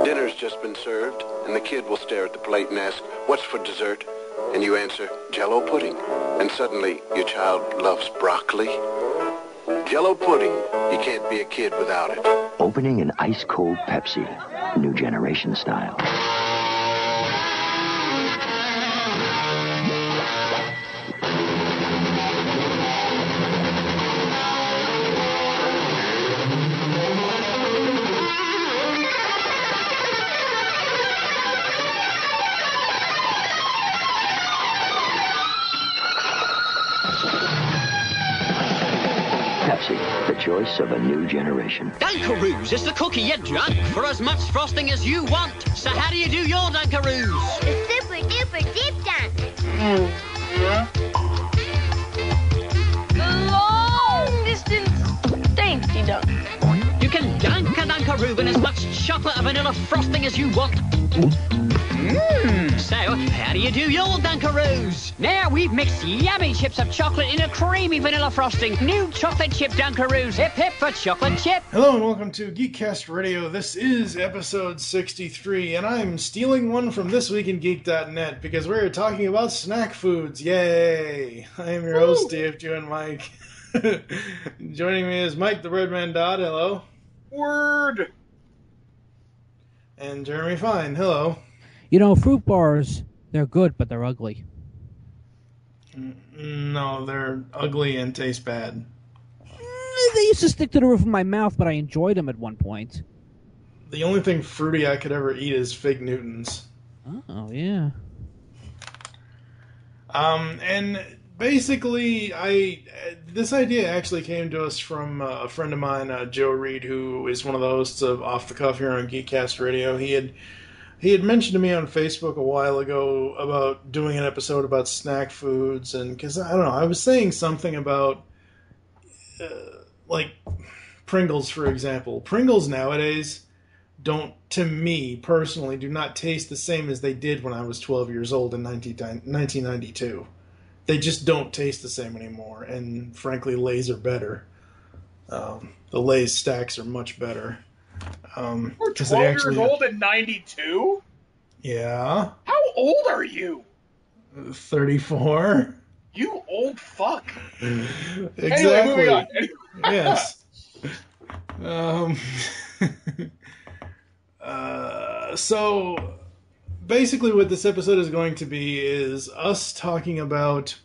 Dinner's just been served, and the kid will stare at the plate and ask, "What's for dessert?" And you answer, "Jell-O pudding." And suddenly, your child loves broccoli. Jell-O pudding. You can't be a kid without it. Opening an ice-cold Pepsi, new generation style. Pepsi, the choice of a new generation. Dunkaroos is the cookie you drunk for as much frosting as you want. So how do you do your Dunkaroos? The super duper deep dunk. The long distance dainty dunk. You can dunk a Dunkaroo in as much chocolate or vanilla frosting as you want. So, how do you do your Dunkaroos? Now we've mixed yummy chips of chocolate in a creamy vanilla frosting. New chocolate chip Dunkaroos. Hip hip for chocolate chip. Hello and welcome to GeekCast Radio. This is episode 63, and I'm stealing one from thisweekingeek.net because we're talking about snack foods. Yay! I am your host, Dave, Joe, and Mike. Joining me is Mike the Birdman Dodd. Hello. Word! And Jeremy Fine. Hello. You know, fruit bars, they're good, but they're ugly. No, they're ugly and taste bad. They used to stick to the roof of my mouth, but I enjoyed them at one point. The only thing fruity I could ever eat is Fig Newtons. Oh, yeah. And basically, this idea actually came to us from a friend of mine, Joe Reed, who is one of the hosts of Off the Cuff here on GeekCast Radio. He had mentioned to me on Facebook a while ago about doing an episode about snack foods, and because, I don't know, I was saying something about, like, Pringles, for example. Pringles nowadays don't, to me, personally, do not taste the same as they did when I was 12 years old in 1992. They just don't taste the same anymore, and frankly, Lay's are better. The Lay's stacks are much better. We're 12 years old in 92? Yeah. How old are you? 34. You old fuck. Exactly. Anyway, moving on. Yes. So, basically what this episode is going to be is us talking about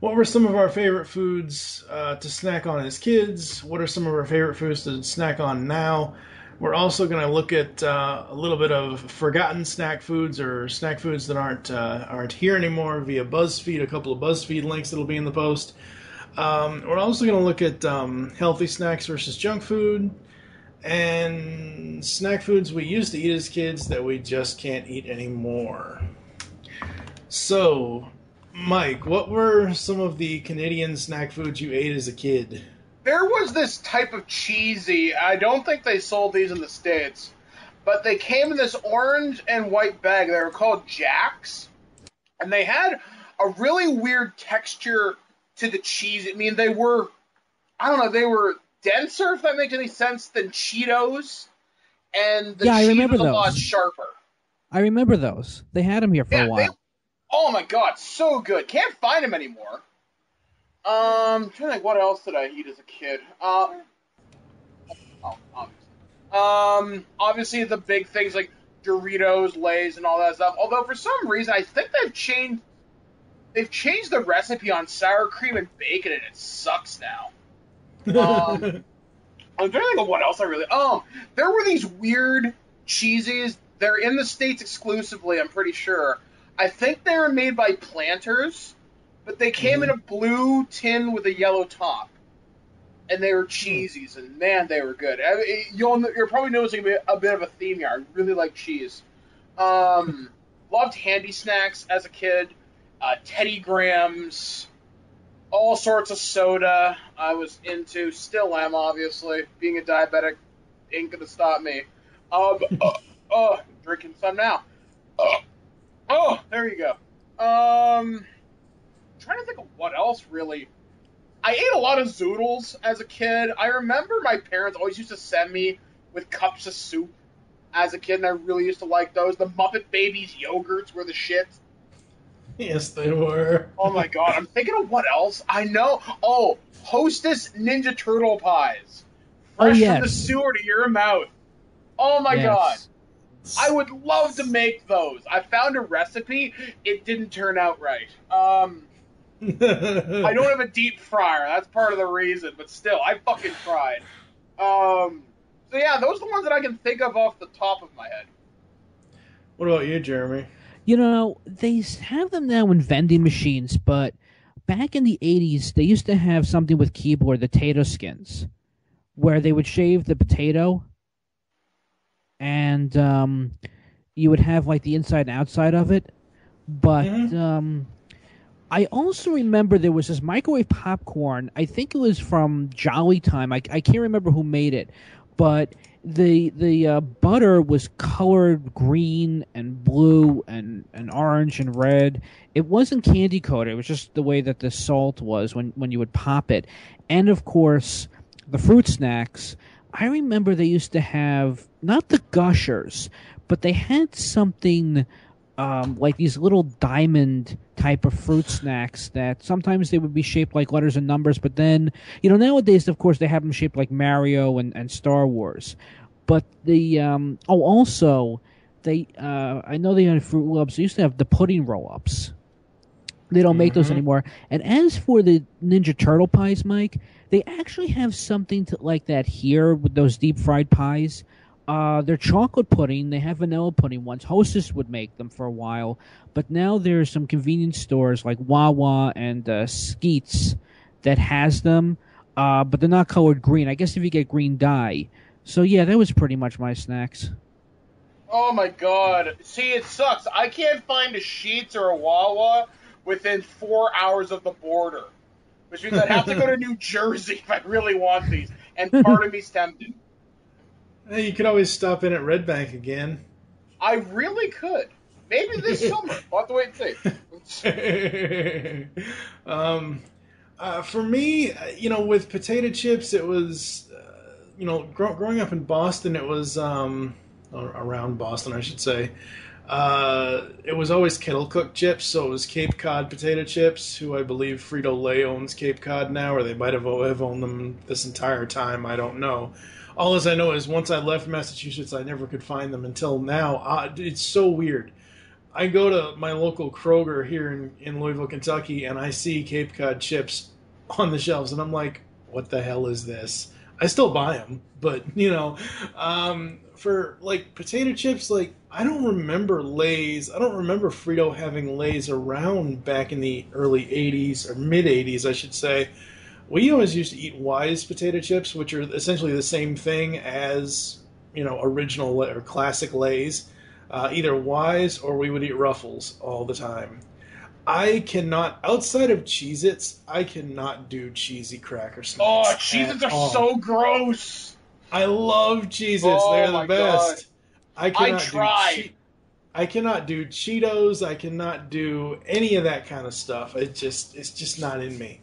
what were some of our favorite foods to snack on as kids? What are some of our favorite foods to snack on now? We're also going to look at a little bit of forgotten snack foods or snack foods that aren't here anymore via BuzzFeed, a couple of BuzzFeed links that'll be in the post. We're also going to look at healthy snacks versus junk food and snack foods we used to eat as kids that we just can't eat anymore. So, Mike, what were some of the Canadian snack foods you ate as a kid? There was this type of cheesy, I don't think they sold these in the States, but they came in this orange and white bag. They were called Jacks, and they had a really weird texture to the cheese. I mean, they were denser, if that makes any sense, than Cheetos, and the cheese was a lot sharper. I remember those. They had them here for a while. Oh my god, so good. Can't find them anymore. I'm trying to think, what else did I eat as a kid? Obviously the big things like Doritos, Lay's, and all that stuff. Although for some reason I think they've changed the recipe on sour cream and bacon, and it sucks now. I'm trying to think of what else I really. There were these weird cheesies. They're in the States exclusively, I'm pretty sure. I think they were made by Planters, but they came in a blue tin with a yellow top. And they were cheesies, and man, they were good. You're probably noticing a bit of a theme here. I really like cheese. Loved Handy Snacks as a kid. Teddy Grahams. All sorts of soda I was into. Still am, obviously. Being a diabetic ain't gonna stop me. Drinking some now. Oh, there you go. Trying to think of what else, really. I ate a lot of zoodles as a kid. I remember my parents always used to send me with cups of soup as a kid, and I really used to like those. The Muppet Babies yogurts were the shit. Yes, they were. Oh my god, I'm thinking of what else. I know. Oh, Hostess Ninja Turtle pies. Fresh from the sewer to your mouth. Oh my god. I would love to make those. I found a recipe. It didn't turn out right. I don't have a deep fryer. That's part of the reason. But still, I fucking tried. So yeah, those are the ones that I can think of off the top of my head. What about you, Jeremy? You know, they have them now in vending machines, but back in the 80s, they used to have something with Keebler, the potato skins, where they would shave the potato, and you would have, like, the inside and outside of it. But I also remember there was this microwave popcorn. I think it was from Jolly Time. I can't remember who made it, but the butter was colored green and blue and orange and red. It wasn't candy coated. It was just the way that the salt was when you would pop it. And, of course, the fruit snacks. I remember they used to have, not the Gushers, but they had something like these little diamond type of fruit snacks that sometimes they would be shaped like letters and numbers, but then, you know, nowadays, of course, they have them shaped like Mario and Star Wars. But the, also, they, I know they had Fruit Loops. They used to have the pudding roll-ups. They don't make those anymore. And as for the Ninja Turtle pies, Mike, they actually have something like that here with those deep-fried pies. They're chocolate pudding. They have vanilla pudding ones. Hostess would make them for a while. But now there's some convenience stores like Wawa and Skeets that has them. But they're not colored green. I guess if you get green dye. So, yeah, that was pretty much my snacks. Oh, my God. See, it sucks. I can't find a Sheetz or a Wawa within 4 hours of the border. Which means I'd have to go to New Jersey if I really want these. And part of me's tempted. Hey, you could always stop in at Red Bank again. I really could. Maybe this summer. We'll have to wait and see. For me, you know, with potato chips, it was, you know, growing up in Boston, it was, around Boston, I should say, it was always kettle cooked chips, so it was Cape Cod potato chips, who I believe Frito-Lay owns Cape Cod now, or they might have owned them this entire time, I don't know. All as I know is once I left Massachusetts, I never could find them until now. It's so weird. I go to my local Kroger here in Louisville, Kentucky, and I see Cape Cod chips on the shelves, and I'm like, what the hell is this? I still buy them, but, you know, for, like, potato chips, like, I don't remember Lay's. I don't remember Frito having Lay's around back in the early 80s, or mid-80s, I should say. We always used to eat Wise potato chips, which are essentially the same thing as, you know, original or classic Lay's. Either Wise or we would eat Ruffles all the time. I cannot, outside of Cheez-Its, I cannot do cheesy cracker snacks. Oh, Cheez-Its are so gross. I love Cheez-Its. They're the best. God. I tried. I cannot do Cheetos. I cannot do any of that kind of stuff. It's just not in me.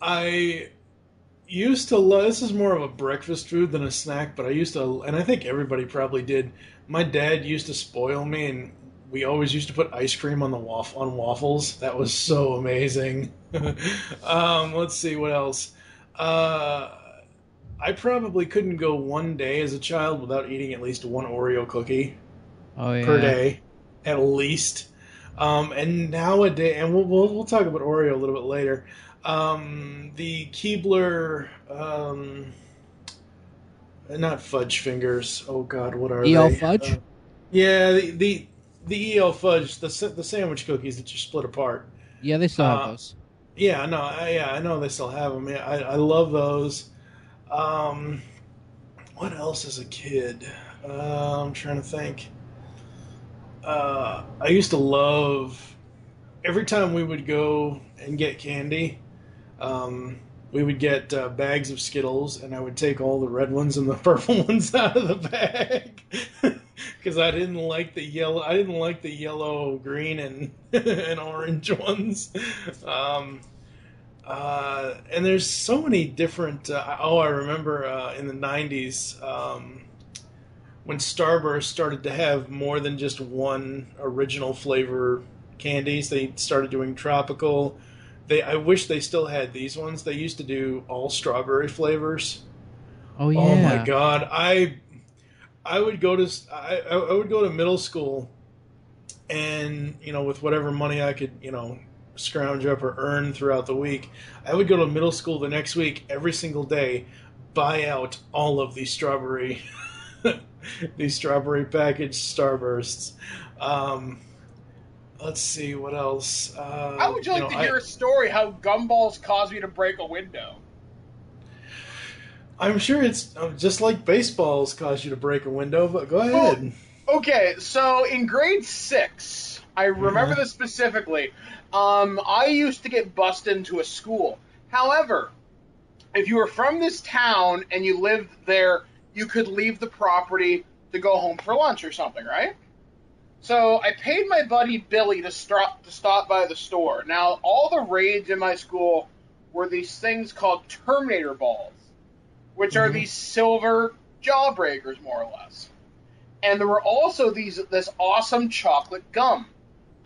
I used to love, this is more of a breakfast food than a snack, but I used to, and I think everybody probably did, my dad used to spoil me, and we always used to put ice cream on on waffles. That was so amazing. Let's see, what else? I probably couldn't go one day as a child without eating at least one Oreo cookie per day, at least. And nowadays, and we'll talk about Oreo a little bit later. The Keebler, not fudge fingers. Oh God, what are E.L. they? Fudge? Yeah, the E.L. Fudge, the sandwich cookies that you split apart. Yeah, they still have those. Yeah, I know they still have them. Yeah, I love those. What else as a kid? I'm trying to think. I used to love, every time we would go and get candy, we would get bags of Skittles, and I would take all the red ones and the purple ones out of the bag because I didn't like the yellow. I didn't like the yellow, green, and and orange ones. And there's so many different. I remember in the '90s when Starburst started to have more than just one original flavor candies. They started doing tropical. I wish they still had these ones. They used to do all strawberry flavors. Oh yeah. Oh my god! I would go to I would go to middle school, and with whatever money I could scrounge up or earn throughout the week, I would go to middle school the next week every single day, buy out all of these strawberry packaged Starbursts. Let's see what else. How would you like to hear a story how gumballs caused me to break a window? I'm sure it's just like baseballs cause you to break a window, but go ahead. Okay, so in grade 6, I remember this specifically. I used to get bussed into a school. However, if you were from this town and you lived there, you could leave the property to go home for lunch or something, right? So I paid my buddy Billy to stop by the store. Now, all the raids in my school were these things called Terminator balls, which are these silver jawbreakers, more or less. And there were also this awesome chocolate gum.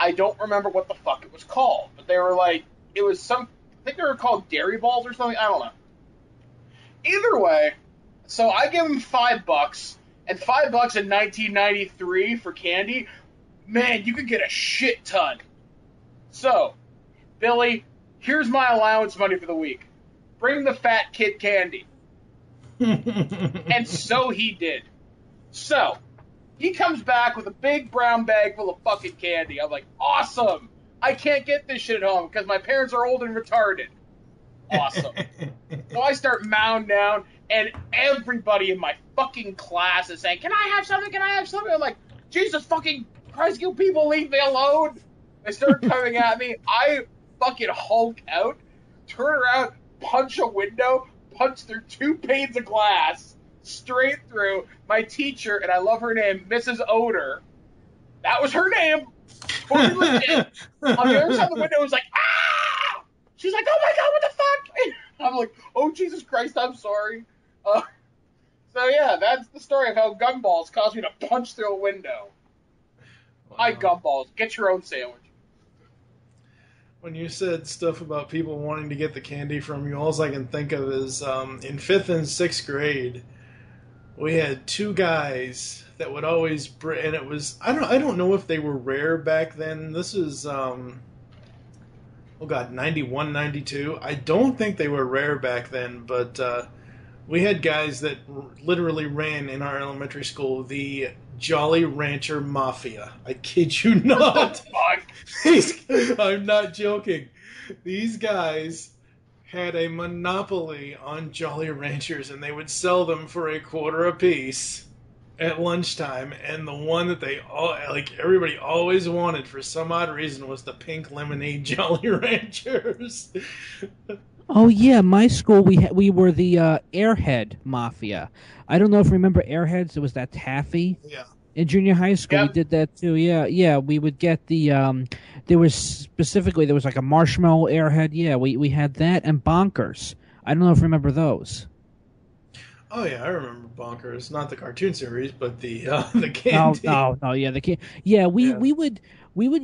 I don't remember what the fuck it was called, but they were I think they were called Dairy Balls or something. I don't know. Either way, so I give him $5, and $5 in 1993 for candy, man, you could get a shit ton. So, Billy, here's my allowance money for the week. Bring the fat kid candy. And so he did. So, he comes back with a big brown bag full of fucking candy. I'm like, awesome! I can't get this shit at home because my parents are old and retarded. Awesome. So I start mound down, and everybody in my fucking class is saying, can I have something? Can I have something? I'm like, Jesus fucking Christ, you people leave me alone. They start coming at me. I fucking hulk out, turn around, punch a window, punch through 2 panes of glass, straight through. My teacher, and I love her name, Mrs. Oder. That was her name. Totally legit. On the other side of the window was like, ah! She's like, oh my god, what the fuck? I'm like, oh Jesus Christ, I'm sorry. So yeah, that's the story of how gumballs caused me to punch through a window. Wow. Hi, gumballs. Get your own sandwich. When you said stuff about people wanting to get the candy from you, all I can think of is in 5th and 6th grade, we had 2 guys that would always and it was I don't know if they were rare back then. This is 91, 92. I don't think they were rare back then, but we had guys that literally ran in our elementary school the Jolly Rancher Mafia. I kid you not. I'm not joking. These guys had a monopoly on Jolly Ranchers, and they would sell them for $0.25 a piece at lunchtime. And the one that everybody always wanted for some odd reason was the pink lemonade Jolly Ranchers. Oh yeah, my school we were the Airhead Mafia. I don't know if you remember Airheads. It was that taffy. Yeah. In junior high school, we did that too. Yeah. We would get the there was like a marshmallow Airhead. Yeah, we had that and Bonkers. I don't know if you remember those. Oh yeah, I remember Bonkers. Not the cartoon series, but the candy. No. Yeah, the candy. Yeah, we would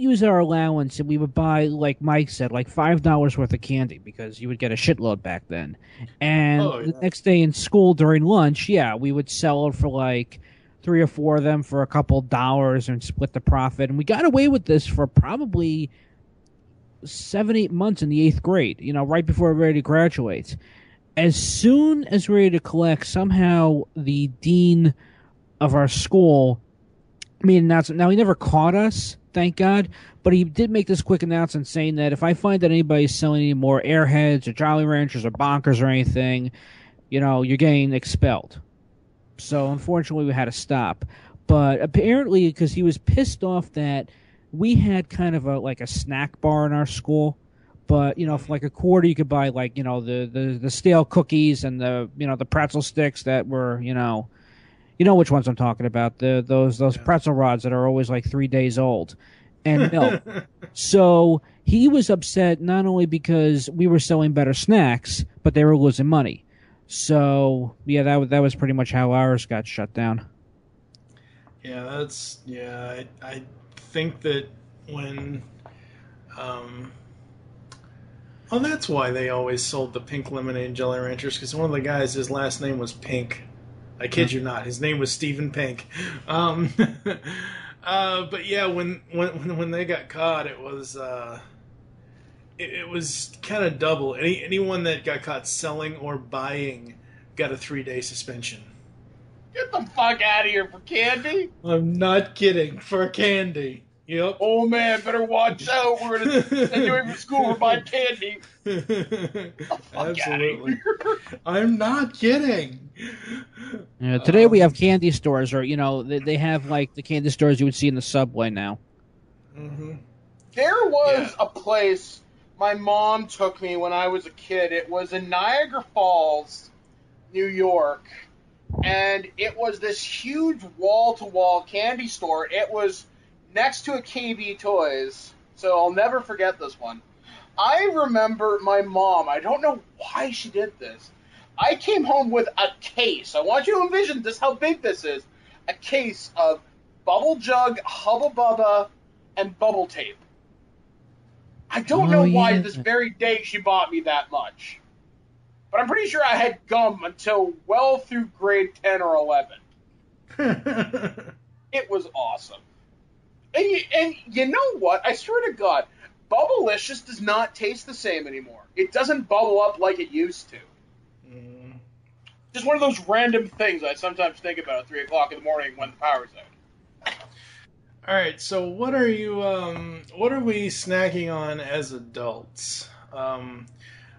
use our allowance and we would buy, like Mike said, like $5 worth of candy because you would get a shitload back then. And the next day in school during lunch, we would sell it for like 3 or 4 of them for a couple dollars and split the profit. And we got away with this for probably 7-8 months in the 8th grade, right before we were ready to graduate. As soon as we were ready to collect, somehow the dean of our school made an announcement. Now, he never caught us, thank God, but he did make this quick announcement saying that if I find that anybody's selling any more Airheads or Jolly Ranchers or Bonkers or anything, you're getting expelled. So, unfortunately, we had to stop. But apparently, because he was pissed off that we had kind of a snack bar in our school, but, for like $0.25, you could buy the stale cookies and the pretzel sticks that were, which ones I'm talking about, those pretzel rods that are always like 3 days old. and milk. So he was upset not only because we were selling better snacks, but they were losing money. So yeah, that was pretty much how ours got shut down. Yeah, I think that when, well, that's why they always sold the pink lemonade and Jolly Ranchers, because one of the guys, his last name was Pink. I kid you not, his name was Stephen Pink. But yeah, when they got caught, it was it was kind of double. Anyone that got caught selling or buying got a 3-day suspension. Get the fuck out of here for candy. I'm not kidding. For candy. Yep. Oh man, better watch out. We're gonna send you away from school for buying candy. Absolutely. I'm not kidding. Yeah, today we have candy stores, or they have like the candy stores you would see in the subway now. Mm-hmm. There was a place my mom took me when I was a kid. It was in Niagara Falls, New York, and it was this huge wall-to-wall candy store. It was next to a KB Toys, so I'll never forget this one. I remember my mom, I don't know why she did this. I came home with a case. I want you to envision this, how big this is. A case of Bubble Jug, Hubba Bubba, and Bubble Tape. I don't know why this very day she bought me that much. But I'm pretty sure I had gum until well through grade 10 or 11. It was awesome. And you know what? I swear to God, Bubblicious does not taste the same anymore. It doesn't bubble up like it used to. Just one of those random things I sometimes think about at 3 o'clock in the morning when the power's out. All right, so what are we snacking on as adults?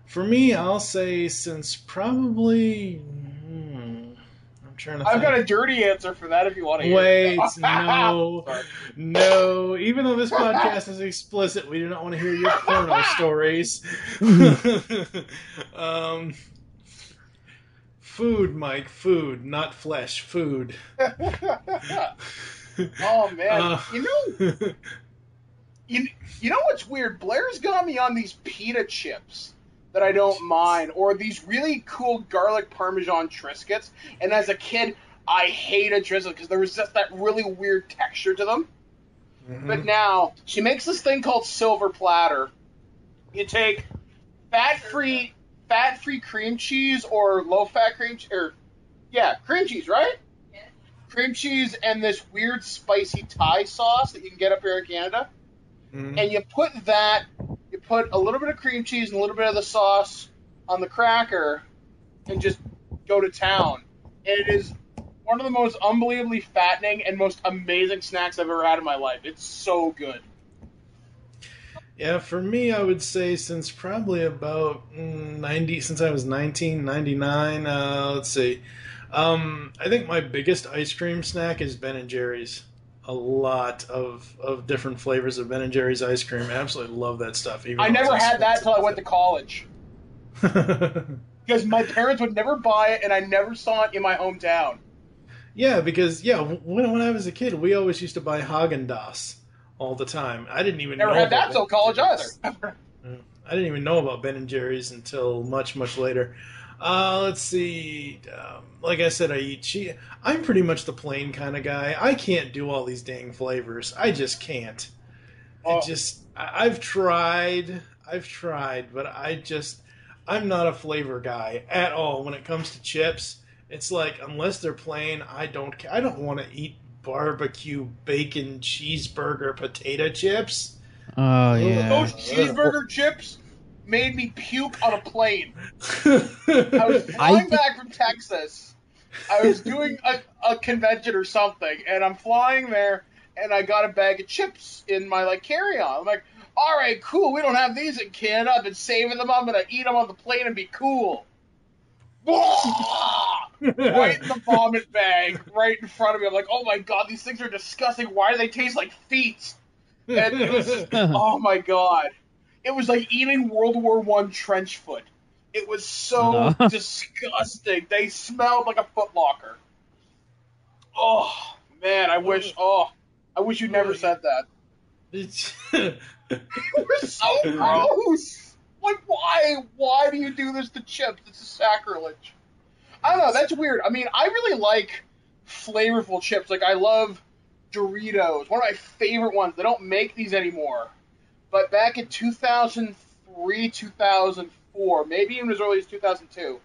For me, I'll say since probably... I'm trying to think. I've got a dirty answer for that if you want to hear it. Wait, no. Even though this podcast is explicit, we do not want to hear your porno stories. Food, Mike, food, not flesh, food. Oh, man. You know what's weird? Blair's got me on these pita chips that I don't mind, or these really cool garlic Parmesan Triscuits. And as a kid, I hated Triscuits because there was just that really weird texture to them. Mm-hmm. But now, she makes this thing called Silver Platter. You take fat-free cream cheese or low-fat cream cheese, cream cheese, right? Yeah. Cream cheese and this weird spicy Thai sauce that you can get up here in Canada. Mm-hmm. And you put a little bit of cream cheese and a little bit of the sauce on the cracker and just go to town. And it is one of the most unbelievably fattening and most amazing snacks I've ever had in my life. It's so good. Yeah, for me, I would say since probably about since I was 1999, let's see. I think my biggest ice cream snack is Ben & Jerry's. A lot of different flavors of Ben & Jerry's ice cream. I absolutely love that stuff. I never had that until I went to college. Because my parents would never buy it, and I never saw it in my hometown. Yeah, because when I was a kid, we always used to buy Haagen-Dazs all the time. I didn't even never know had that till college either. I didn't even know about Ben & Jerry's until much, much later. Let's see. Like I said, I eat cheese. I'm pretty much the plain kind of guy. I can't do all these dang flavors. I just can't. I've tried, but I'm not a flavor guy at all when it comes to chips. It's like, unless they're plain, I don't want to eat barbecue, bacon, cheeseburger, potato chips. Oh, yeah. Those cheeseburger chips made me puke on a plane. I was flying back from Texas. I was doing a convention or something, and I'm flying there, and I got a bag of chips in my carry-on. I'm like, all right, cool, we don't have these in Canada. I've been saving them. I'm going to eat them on the plane and be cool. Right in the vomit bag, right in front of me. I'm like, oh my god, these things are disgusting. Why do they taste like feet? And it was, oh my god. It was like eating World War I trench foot. It was so disgusting. They smelled like a Foot Locker. Oh, man, I wish you'd never said that. It's They were so gross. Like, why? Why do you do this to chips? It's a sacrilege. I don't know. That's weird. I mean, I really like flavorful chips. Like, I love Doritos. One of my favorite ones. They don't make these anymore. But back in 2003, 2004, maybe even as early as 2002,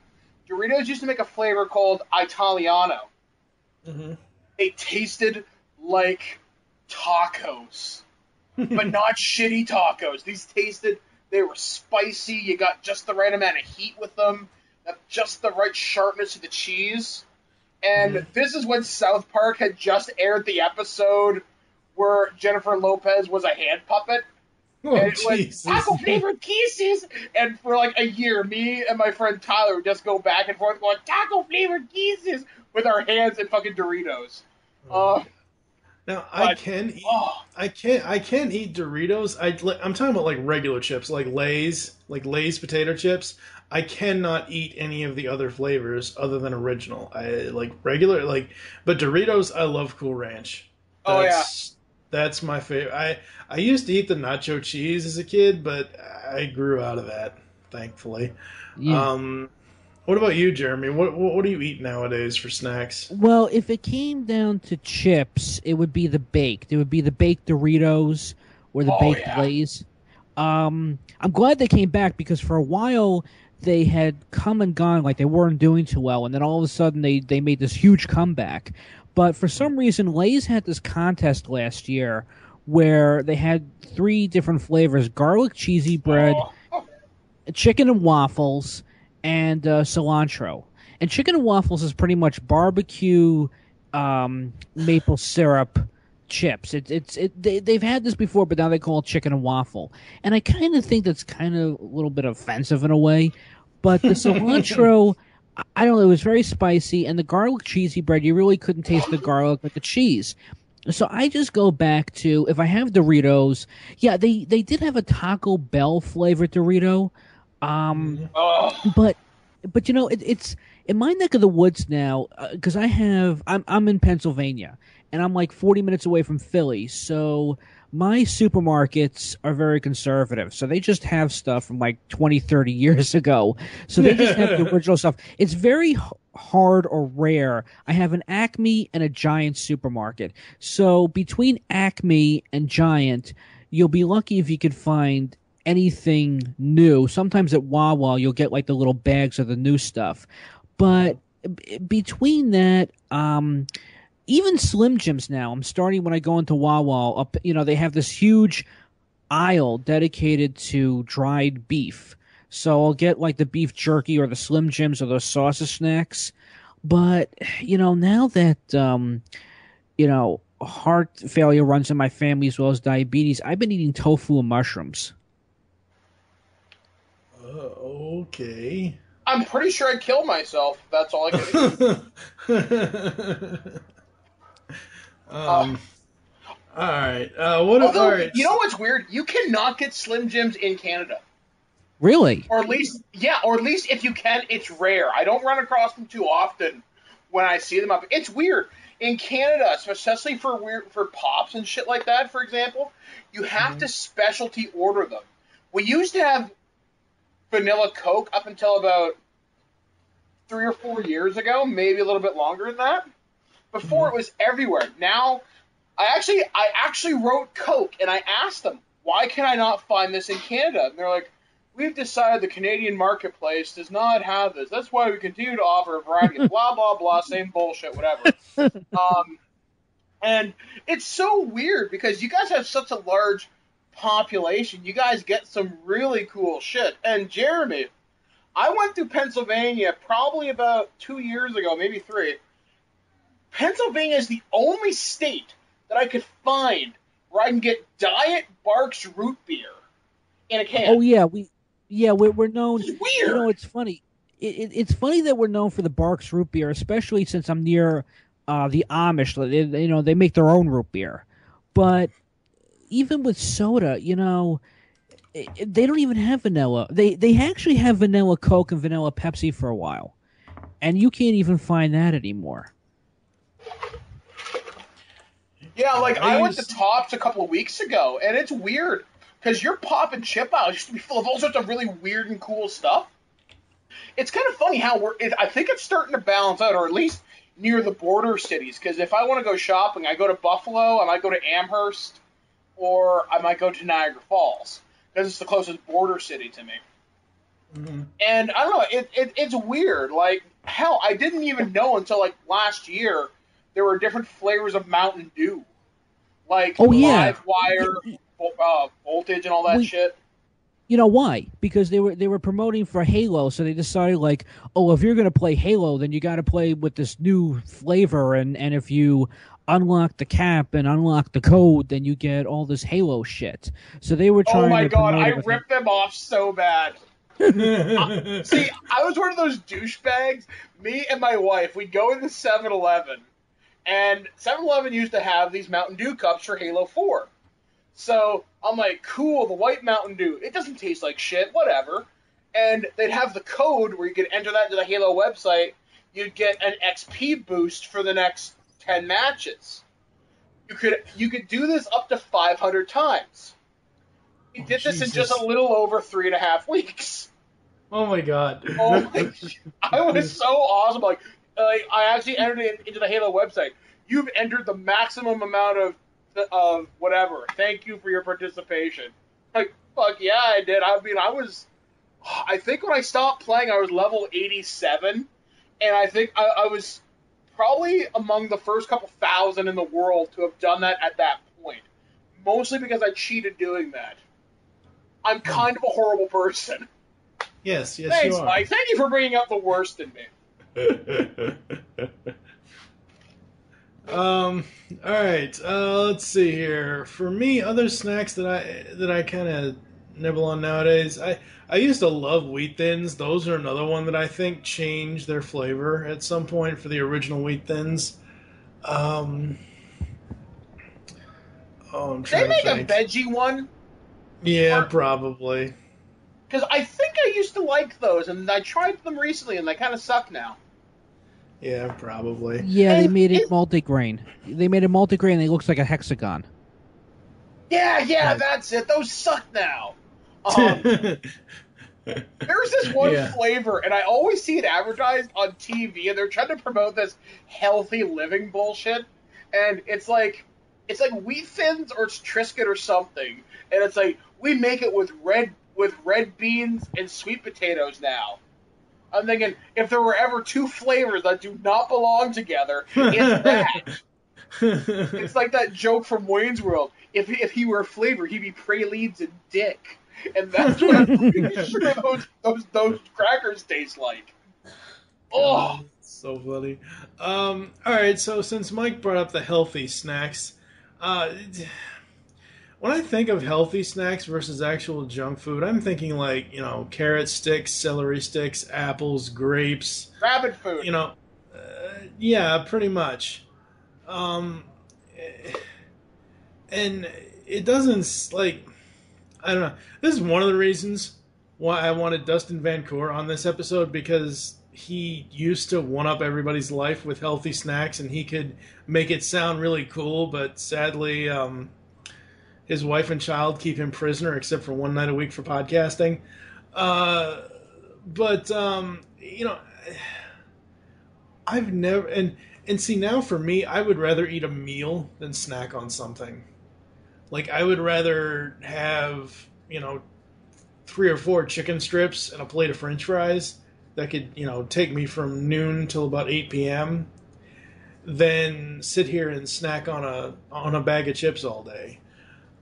Doritos used to make a flavor called Italiano. Mm-hmm. They tasted like tacos, but not shitty tacos. These tasted, they were spicy. You got just the right amount of heat with them, just the right sharpness of the cheese. And this is when South Park had just aired the episode where Jennifer Lopez was a hand puppet. Oh, And it was Jesus. taco flavored kisses. And for like a year, me and my friend Tyler would just go back and forth going, taco flavored kisses, with our hands in fucking Doritos. Now I can eat Doritos. I'm talking about like regular chips, like Lay's potato chips. I cannot eat any of the other flavors other than original. I like regular but Doritos. I love Cool Ranch. That's my favorite. I used to eat the nacho cheese as a kid, but I grew out of that, thankfully. Yeah. What about you, Jeremy? What do you eat nowadays for snacks? Well, if it came down to chips, it would be the baked. It would be the baked Doritos or the baked Lay's. I'm glad they came back because for a while they had come and gone, like they weren't doing too well, and then all of a sudden they made this huge comeback. But for some reason, Lay's had this contest last year where they had 3 different flavors: garlic cheesy bread, chicken and waffles, and cilantro. And chicken and waffles is pretty much barbecue maple syrup chips. They've had this before, but now they call it chicken and waffle. And I kind of think that's kind of a little bit offensive in a way. But the cilantro, I don't know, it was very spicy. And the garlic cheesy bread, you really couldn't taste the garlic with the cheese. So I just go back to, if I have Doritos, yeah, they did have a Taco Bell flavored Dorito. But you know, it's in my neck of the woods now, because I'm in Pennsylvania and I'm like 40 minutes away from Philly, so my supermarkets are very conservative, so they just have stuff from like 20, 30 years ago, so they just have the original stuff. It's very hard or rare. I have an Acme and a Giant supermarket, so between Acme and Giant, you'll be lucky if you could find anything new. Sometimes at Wawa you'll get like the little bags of the new stuff, but between that, even Slim Jims now, I'm starting when I go into Wawa, they have this huge aisle dedicated to dried beef, so I'll get like the beef jerky or the Slim Jims or those sausage snacks. But now that heart failure runs in my family as well as diabetes, I've been eating tofu and mushrooms. Okay. I'm pretty sure I'd kill myself. That's all I can eat. All right. You know what's weird? You cannot get Slim Jims in Canada. Really? Or at least if you can, it's rare. I don't run across them too often when I see them up. It's weird. In Canada, especially for pops and shit like that, for example, you have to specialty order them. We used to have vanilla Coke up until about 3 or 4 years ago, maybe a little bit longer than that. Before it was everywhere. Now, I actually wrote Coke and I asked them, why can I not find this in Canada? And they're like, we've decided the Canadian marketplace does not have this. That's why we continue to offer a variety of blah, blah, blah, same bullshit, whatever. And it's so weird because you guys have such a large population. You guys get some really cool shit. And Jeremy, I went through Pennsylvania probably about 2 years ago, maybe 3. Pennsylvania is the only state that I could find where I can get Diet Barks root beer in a can. Oh yeah, we're known. It's weird. It's funny. It's funny that we're known for the Barks root beer, especially since I'm near the Amish. They make their own root beer, but even with soda, they don't even have vanilla. They actually have vanilla Coke and vanilla Pepsi for a while, and you can't even find that anymore. Yeah, like I went to Tops a couple of weeks ago, and it's weird because your pop and chip aisle used to be full of all sorts of really weird and cool stuff. It's kind of funny how I think it's starting to balance out, or at least near the border cities. Because if I want to go shopping, I go to Buffalo, I might go to Amherst, or I might go to Niagara Falls because it's the closest border city to me. Mm-hmm. And I don't know, it's weird. Like, hell, I didn't even know until like last year there were different flavors of Mountain Dew, like live wire, voltage, and all that shit. You know why? Because they were promoting for Halo, so they decided like, oh, if you're gonna play Halo, then you got to play with this new flavor, and if you unlock the cap and unlock the code, then you get all this Halo shit. So they were trying. Oh my god, I ripped them off so bad. See, I was one of those douchebags. Me and my wife, we'd go in the 7-Eleven, and 7-Eleven used to have these Mountain Dew cups for Halo 4. So I'm like, cool, the white Mountain Dew. It doesn't taste like shit, whatever. And they'd have the code where you could enter that into the Halo website. You'd get an XP boost for the next 10 matches. You could do this up to 500 times. We did this in just a little over 3.5 weeks. Oh my god. Oh my! I was so awesome. Like I actually entered it into the Halo website. You've entered the maximum amount of whatever. Thank you for your participation. Like, fuck yeah, I did. I mean, I think when I stopped playing, I was level 87, and I think I was probably among the first couple thousand in the world to have done that at that point. Mostly because I cheated doing that. I'm kind of a horrible person. Yes, Thanks, you are. Mike. Thank you for bringing out the worst in me. All right. Let's see here. For me, other snacks that I kind of nibble on nowadays. I used to love Wheat Thins. Those are another one that I think changed their flavor at some point for the original Wheat Thins. I'm trying They make to think. a veggie one. Yeah, probably. Because I think I used to like those, and I tried them recently, and they kind of suck now. Yeah, probably. Yeah, they made it multigrain. They made it multigrain, and it looks like a hexagon. Yeah, that's it. Those suck now. There's this one flavor, and I always see it advertised on TV, and they're trying to promote this healthy living bullshit, and it's like Wheat Thins or it's Triscuit or something, and it's like, we make it with red beans and sweet potatoes now. I'm thinking, if there were ever two flavors that do not belong together, it's that. It's like that joke from Wayne's World. If he were a flavor, he'd be pralines and dick. And that's what I'm pretty sure those crackers taste like. Oh, so funny. All right, so since Mike brought up the healthy snacks, when I think of healthy snacks versus actual junk food, I'm thinking like, carrot sticks, celery sticks, apples, grapes. Rabbit food. Yeah, pretty much. And it doesn't, like, I don't know. This is one of the reasons why I wanted Dustin Van Coor on this episode, because he used to one-up everybody's life with healthy snacks, and he could make it sound really cool, but sadly, his wife and child keep him prisoner, except for one night a week for podcasting. I've never, and see, now for me, I would rather eat a meal than snack on something. Like, I would rather have, 3 or 4 chicken strips and a plate of French fries that could, take me from noon till about 8 p.m. than sit here and snack on a bag of chips all day.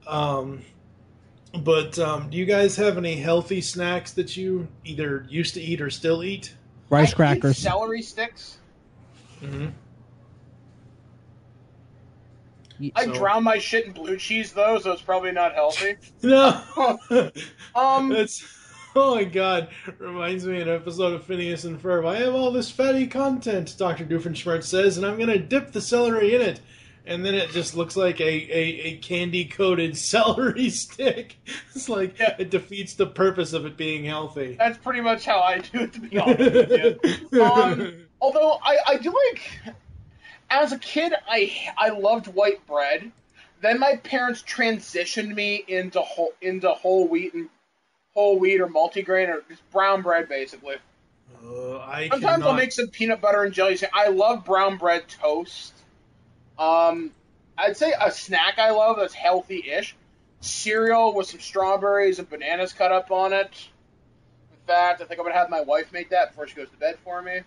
Do you guys have any healthy snacks that you either used to eat or still eat? Rice crackers. Celery sticks. Mm-hmm. I drown my shit in blue cheese, though, so it's probably not healthy. No! That's... Oh my god. Reminds me of an episode of Phineas and Ferb. I have all this fatty content, Dr. Doofenshmirtz says, and I'm going to dip the celery in it. And then it just looks like a candy-coated celery stick. It's like, It defeats the purpose of it being healthy. That's pretty much how I do it, to be honest with you. Although, I do like... as a kid, I loved white bread. Then my parents transitioned me into whole wheat or multigrain or just brown bread, basically. Sometimes I'll make some peanut butter and jelly. I love brown bread toast. I'd say a snack I love that's healthy-ish. Cereal with some strawberries and bananas cut up on it. In fact, I think I'm going to have my wife make that before she goes to bed for me.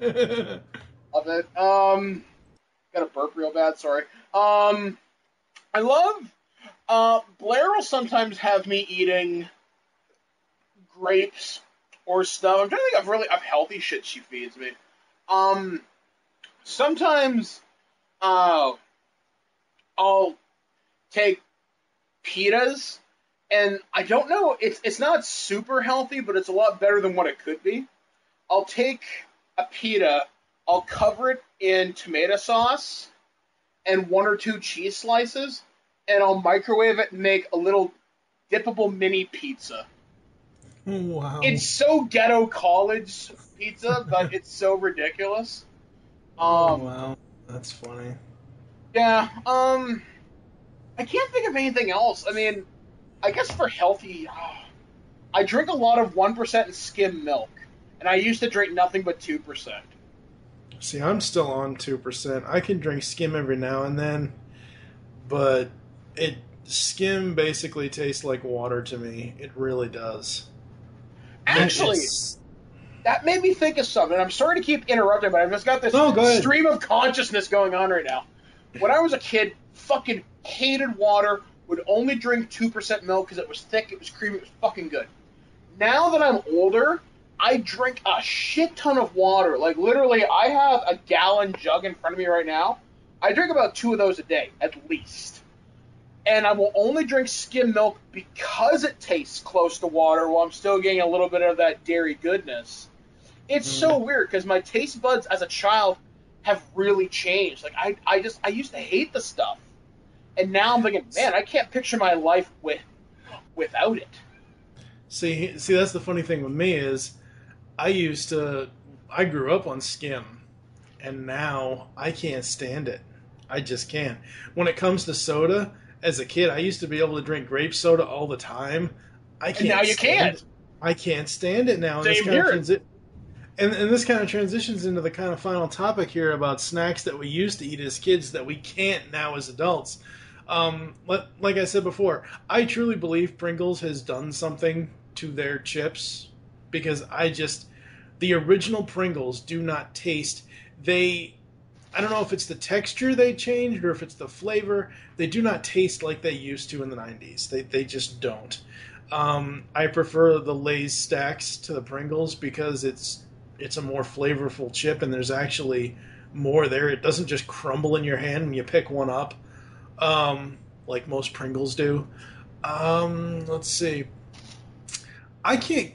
Love it. Got a burp real bad, sorry. I love, Blair will sometimes have me eating grapes or stuff. I'm trying to think of healthy shit she feeds me. Sometimes, I'll take pitas, and I don't know, it's not super healthy, but it's a lot better than what it could be. I'll take a pita, I'll cover it in tomato sauce and 1 or 2 cheese slices, and I'll microwave it and make a little dippable mini pizza. Wow. It's so ghetto college pizza, but it's so ridiculous. Wow. That's funny. Yeah, I can't think of anything else. I mean, I guess for healthy, I drink a lot of 1% and skim milk, and I used to drink nothing but 2%. See, I'm still on 2%. I can drink skim every now and then, but skim basically tastes like water to me. It really does. Actually, that made me think of something. I'm sorry to keep interrupting, but I've just got this stream of consciousness going on right now. When I was a kid, fucking hated water, would only drink 2% milk because it was thick, it was creamy, it was fucking good. Now that I'm older, I drink a shit ton of water. Like, literally, I have a gallon jug in front of me right now. I drink about 2 of those a day, at least. And I will only drink skim milk because it tastes close to water while I'm still getting a little bit of that dairy goodness. It's so weird because my taste buds as a child have really changed. Like, I used to hate the stuff. And now I'm thinking, man, I can't picture my life without it. See, that's the funny thing with me is I grew up on skim, and now I can't stand it. I just can't. When it comes to soda, as a kid, I used to be able to drink grape soda all the time. And now you can't. I can't stand it now. Same here. And this kind of transitions into the kind of final topic here about snacks that we used to eat as kids that we can't now as adults. Like I said before, I truly believe Pringles has done something to their chips because the original Pringles do not taste. I don't know if it's the texture they changed or if it's the flavor. They do not taste like they used to in the 90s. They just don't. I prefer the Lay's stacks to the Pringles because it's a more flavorful chip and there's actually more there. It doesn't just crumble in your hand when you pick one up like most Pringles do. Let's see. I can't,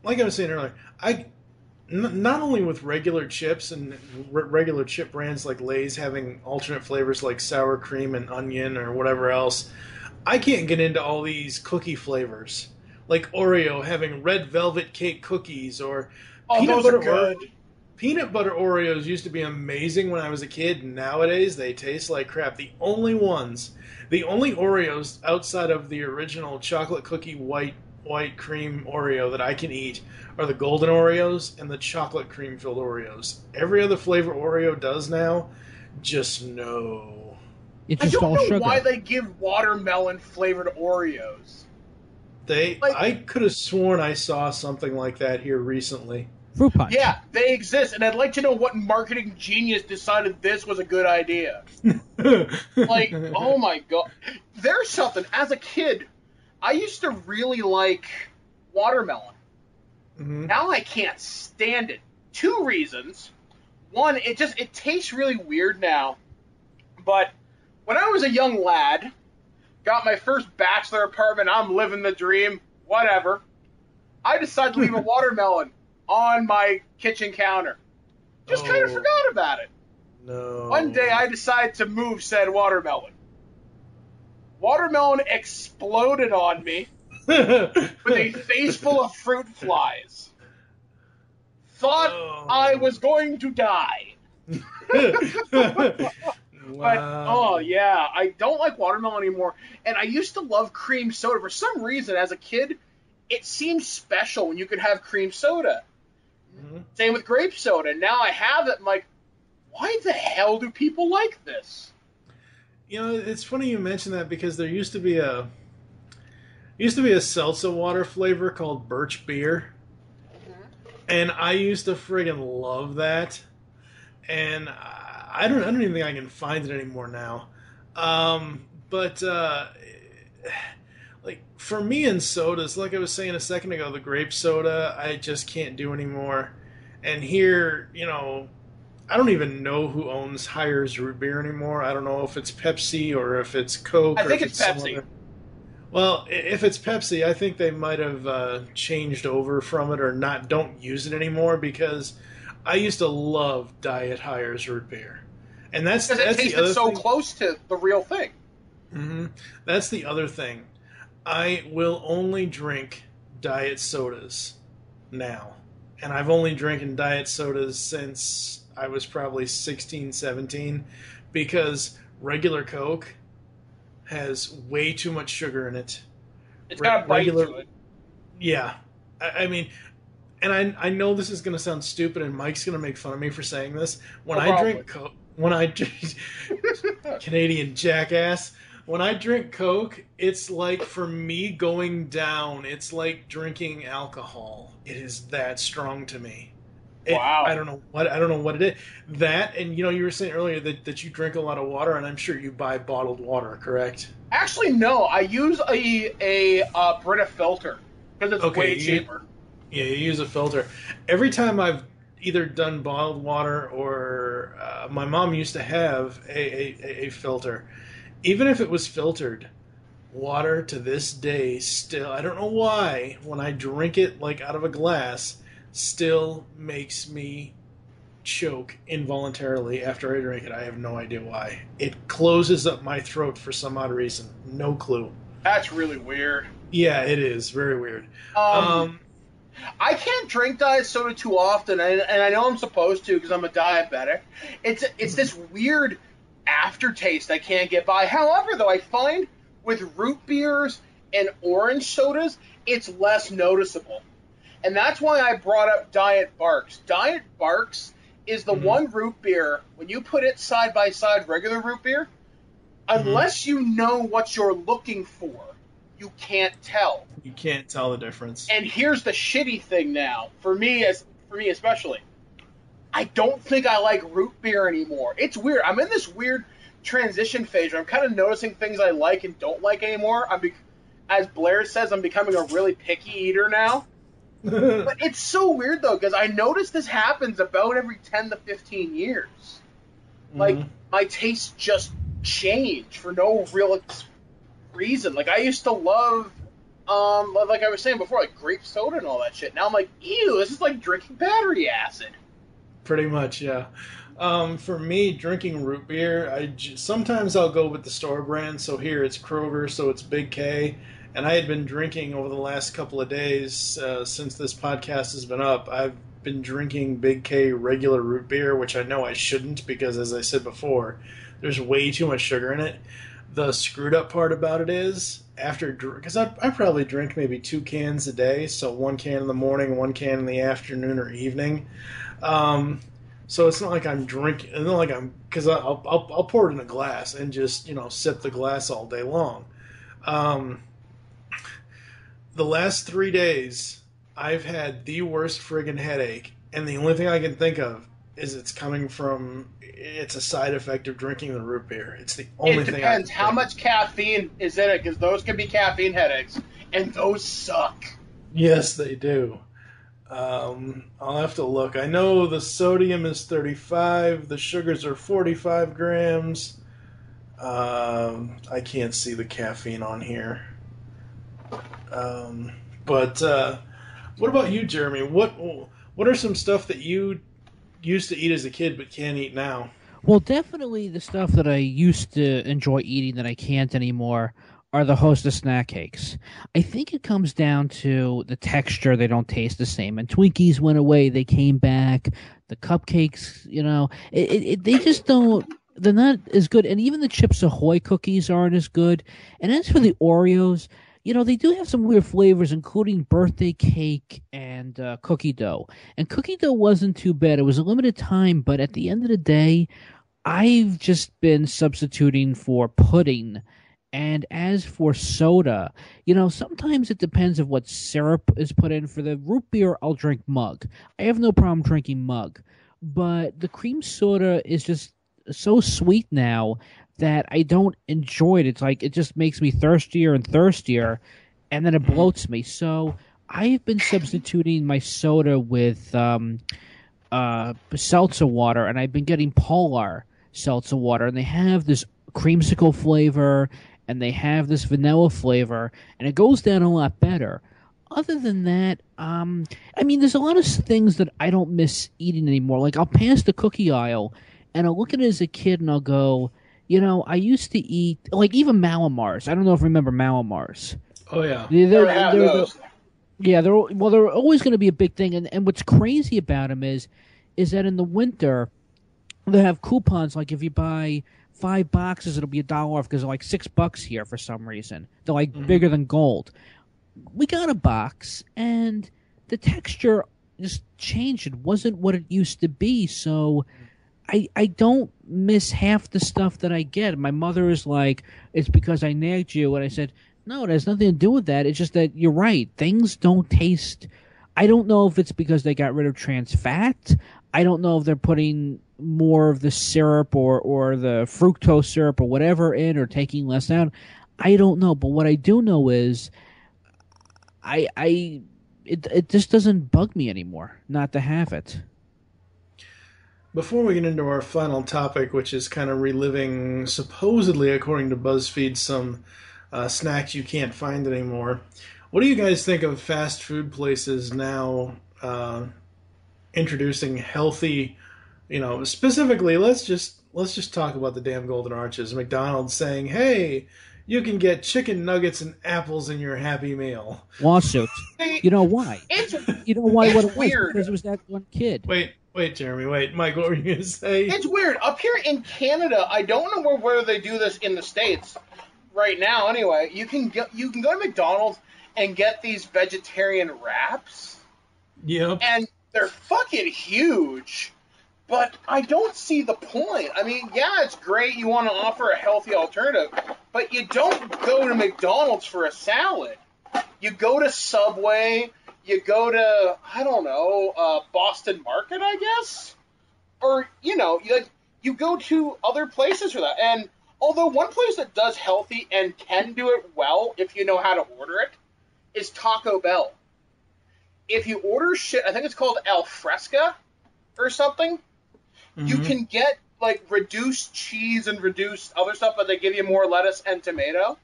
like I was saying earlier, not only with regular chips and regular chip brands like Lay's having alternate flavors like sour cream and onion or whatever else, I can't get into all these cookie flavors. Like Oreo having red velvet cake cookies or those are good. Peanut butter Oreos used to be amazing when I was a kid, and nowadays they taste like crap. The only Oreos outside of the original chocolate cookie white cream Oreo that I can eat are the golden Oreos and the chocolate cream filled Oreos. Every other flavor Oreo does now, just no. It's just all sugar. I don't know why they give watermelon flavored Oreos. I could have sworn I saw something like that here recently. Fruit punch. Yeah, they exist, and I'd like to know what marketing genius decided this was a good idea. Like, oh my god. There's something. As a kid, I used to really like watermelon. Mm-hmm. Now I can't stand it. 2 reasons. One, it tastes really weird now. But when I was a young lad, got my first bachelor apartment, I'm living the dream, whatever, I decided to leave a watermelon on my kitchen counter. Just kind of forgot about it. No. One day I decided to move said watermelon. Watermelon exploded on me with a face full of fruit flies. Thought I was going to die. But oh yeah, I don't like watermelon anymore. And I used to love cream soda. For some reason, as a kid, it seemed special when you could have cream soda. Mm-hmm. Same with grape soda. Now I have it. I'm like, why the hell do people like this? You know, it's funny you mention that because there used to be a seltzer water flavor called birch beer, and I used to friggin' love that. And I don't even think I can find it anymore now. But like for me in sodas, like I was saying a second ago, the grape soda I just can't do anymore. And here, you know, I don't even know who owns Hires root beer anymore. I don't know if it's Pepsi or if it's Coke. I think or if it's Pepsi. some other... Well, if it's Pepsi, I think they might have changed over from it or not. Don't use it anymore because I used to love Diet Hires root beer, and that's Because it the other tasted so thing. close to the real thing. Mm-hmm. That's the other thing. I will only drink diet sodas now, and I've only drinking diet sodas since I was probably 16, 17, because regular Coke has way too much sugar in it. It's got a bite to it. Yeah. I mean, and I know this is going to sound stupid, and Mike's going to make fun of me for saying this. When I drink Coke, Canadian jackass, when I drink Coke, it's like for me going down. It's like drinking alcohol. It is that strong to me. Wow. I don't know what it is. That, and you know, you were saying earlier that you drink a lot of water, and I'm sure you buy bottled water, correct? Actually, no. I use a Brita filter because it's way cheaper. Yeah, you use a filter. Every time I've either done bottled water or my mom used to have a filter. Even if it was filtered, water to this day still, I don't know why, when I drink it like out of a glass, still makes me choke involuntarily after I drink it. I have no idea why. It closes up my throat for some odd reason. No clue. That's really weird. Yeah, it is. Very weird. I can't drink diet soda too often, and I know I'm supposed to because I'm a diabetic. It's this weird aftertaste I can't get by. However, though, I find with root beers and orange sodas, it's less noticeable. And that's why I brought up Diet Barks. Diet Barks is the one root beer, when you put it side by side regular root beer, unless you know what you're looking for, you can't tell. You can't tell the difference. And here's the shitty thing now, for me especially. I don't think I like root beer anymore. It's weird. I'm in this weird transition phase where I'm kind of noticing things I like and don't like anymore. As Blair says, I'm becoming a really picky eater now. But it's so weird, though, because I notice this happens about every 10 to 15 years. Like, my tastes just change for no real reason. Like, I used to love, like I was saying before, like grape soda and all that shit. Now I'm like, ew, this is like drinking battery acid. Pretty much, yeah. For me, drinking root beer, sometimes I'll go with the store brand. So here it's Kroger, so it's Big K. And I had been drinking over the last couple of days since this podcast has been up. I've been drinking Big K regular root beer, which I know I shouldn't because, as I said before, there's way too much sugar in it. The screwed up part about it is, because I probably drink maybe 2 cans a day, so 1 can in the morning, 1 can in the afternoon or evening. So it's not like I'm drinking, it's not like because I'll pour it in a glass and just, sip the glass all day long. The last 3 days, I've had the worst friggin' headache, and the only thing I can think of is it's a side effect of drinking the root beer. It's the only thing. It depends how much caffeine is in it, because those can be caffeine headaches, and those suck. Yes, they do. I'll have to look. I know the sodium is 35, the sugars are 45 grams. I can't see the caffeine on here. But what about you, Jeremy? What are some stuff that you used to eat as a kid but can't eat now? Well, definitely the stuff that I used to enjoy eating that I can't anymore are the Hostess snack cakes. I think it comes down to the texture. They don't taste the same. And Twinkies went away. They came back. The cupcakes, they just don't. They're not as good. And even the Chips Ahoy cookies aren't as good. And as for the Oreos, they do have some weird flavors, including birthday cake and cookie dough. And cookie dough wasn't too bad. It was a limited time, but at the end of the day, I've just been substituting for pudding. And as for soda, sometimes it depends of what syrup is put in. For the root beer, I'll drink mug. I have no problem drinking mug. But the cream soda is just so sweet now that I don't enjoy it. It's like it just makes me thirstier and thirstier, and then it bloats me. So I've been substituting my soda with seltzer water, and I've been getting Polar seltzer water, and they have this creamsicle flavor, and they have this vanilla flavor, and it goes down a lot better. Other than that, there's a lot of things that I don't miss eating anymore. Like, I'll pass the cookie aisle, and I'll look at it as a kid, and I'll go, I used to eat, like, even Malamars. I don't know if you remember Malamars. Oh, yeah. They're always going to be a big thing. And what's crazy about them is that in the winter, they have coupons. Like, if you buy 5 boxes, it'll be $1 off because they're like $6 here for some reason. They're like bigger than gold. We got a box, and the texture just changed. It wasn't what it used to be. So I don't miss half the stuff that I get. My mother is like, it's because I nagged you. And I said, no, it has nothing to do with that. It's just that you're right. Things don't taste. I don't know if it's because they got rid of trans fat. I don't know if they're putting more of the syrup or the fructose syrup or whatever in, or taking less out. I don't know. But what I do know is it just doesn't bug me anymore not to have it. Before we get into our final topic, which is kind of reliving, supposedly, according to BuzzFeed, some snacks you can't find anymore, what do you guys think of fast food places now introducing healthy, specifically, let's just talk about the damn Golden Arches. McDonald's saying, hey, you can get chicken nuggets and apples in your Happy Meal. Lawsuit. You know why? You know why? What it was? Weird. Because it was that one kid. Wait, Jeremy. Wait, Mike. What were you gonna say? It's weird. Up here in Canada, I don't know where they do this in the States right now. Anyway, you can go to McDonald's and get these vegetarian wraps. Yep. And they're fucking huge. But I don't see the point. I mean, yeah, it's great you want to offer a healthy alternative, but you don't go to McDonald's for a salad. You go to Subway, you go to, I don't know, Boston Market, I guess? Or, you go to other places for that. And although one place that does healthy and can do it well, if you know how to order it, is Taco Bell. If you order shit, I think it's called Al Fresca or something, you can get, like, reduced cheese and reduced other stuff, but they give you more lettuce and tomato.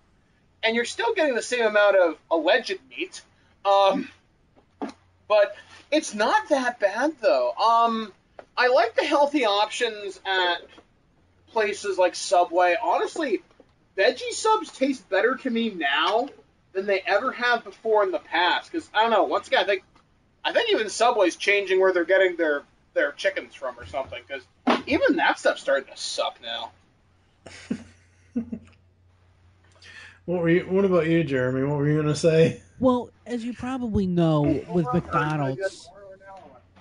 And you're still getting the same amount of alleged meat. But it's not that bad, though. I like the healthy options at places like Subway. Honestly, veggie subs taste better to me now than they ever have before in the past. Because, I don't know, once again, I think even Subway's changing where they're getting their chickens from or something. Because even that stuff's starting to suck now. What about you, Jeremy? What were you going to say? Well, as you probably know, with McDonald's,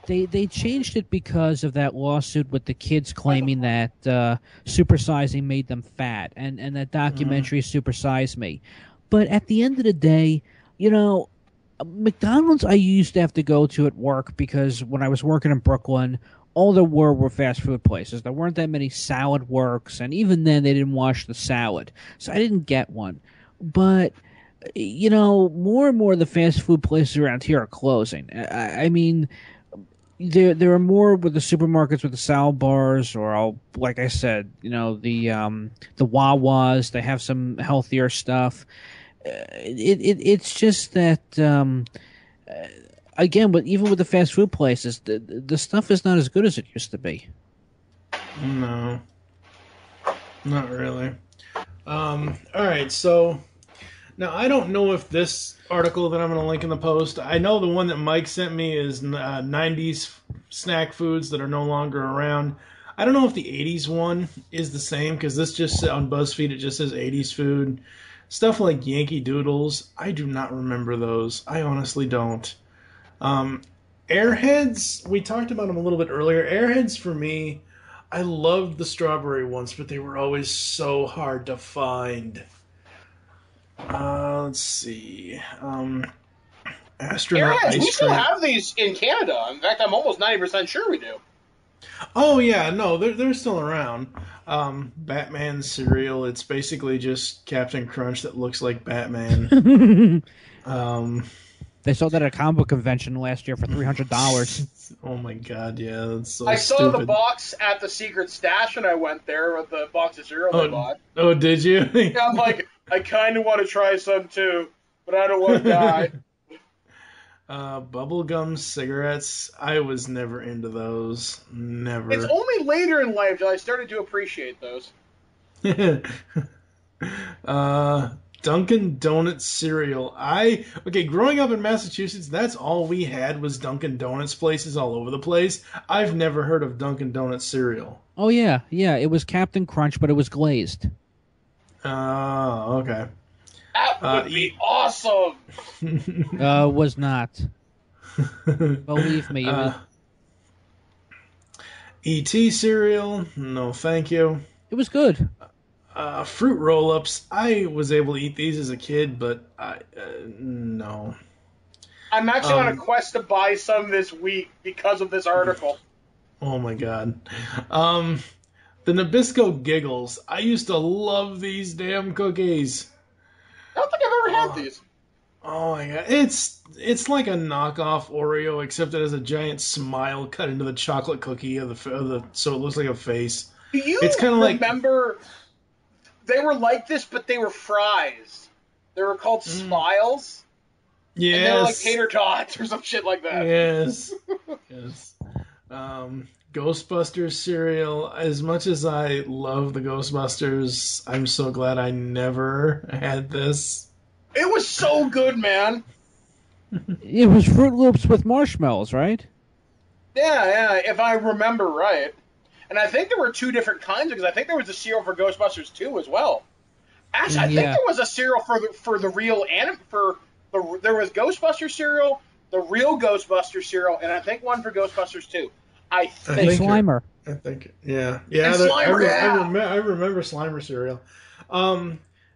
they changed it because of that lawsuit with the kids claiming that supersizing made them fat, and that documentary Super Size Me. But at the end of the day, McDonald's I used to have to go to at work because when I was working in Brooklyn, all there were fast food places. There weren't that many Salad Works, and even then they didn't wash the salad. So I didn't get one. But, more and more of the fast food places around here are closing. I mean, there are more with the supermarkets with the salad bars, or like I said, the Wawas. They have some healthier stuff. It's just that again, but even with the fast food places, the stuff is not as good as it used to be. No, not really. All right, so Now, I don't know if this article that I'm going to link in the post, I know the one that Mike sent me is 90s snack foods that are no longer around. I don't know if the 80s one is the same, because this just, on BuzzFeed, it just says 80s food. Stuff like Yankee Doodles, I do not remember those. I honestly don't. Airheads, we talked about them a little bit earlier. Airheads, for me, I loved the strawberry ones, but they were always so hard to find. Let's see. Astronaut Airheads, ice we still cream. have these in Canada. In fact, I'm almost 90% sure we do. Oh yeah, no, they're still around. Batman cereal. It's basically just Captain Crunch that looks like Batman. They sold that at a comic book convention last year for $300. Oh my god, yeah, that's so I saw stupid. the box at the secret stash when I went there with the box of cereal I bought. Oh, did you? And I'm like, I kind of want to try some too, but I don't want to die. Bubblegum cigarettes. I was never into those. Never. It's only later in life that I started to appreciate those. Dunkin' Donuts cereal. Growing up in Massachusetts, that's all we had was Dunkin' Donuts places all over the place. I've never heard of Dunkin' Donuts cereal. Oh, yeah. Yeah, it was Captain Crunch, but it was glazed. Oh, okay. That would be awesome! Was not. Believe me. E.T. cereal. No, thank you. It was good. Fruit roll-ups. I was able to eat these as a kid, but no. I'm actually on a quest to buy some this week because of this article. Oh my god. The Nabisco Giggles. I used to love these damn cookies. I don't think I've ever had these. Oh my god. It's like a knockoff Oreo, except it has a giant smile cut into the chocolate cookie so it looks like a face. Do you it's kind of remember they were like this, but they were fries? They were called Smiles. Yes. And they were like tater tots or some shit like that. Yes. Yes. Ghostbusters cereal. As much as I love the Ghostbusters, I'm so glad I never had this. It was so good, man. It was Fruit Loops with marshmallows, right? Yeah, if I remember right. And I think there were two different kinds, because I think there was a cereal for Ghostbusters 2 as well. Actually, I think there was a cereal for the real there was Ghostbusters cereal, the real Ghostbusters cereal, and I think one for Ghostbusters 2. I think Slimer. I think, yeah. And Slimer, I remember Slimer cereal.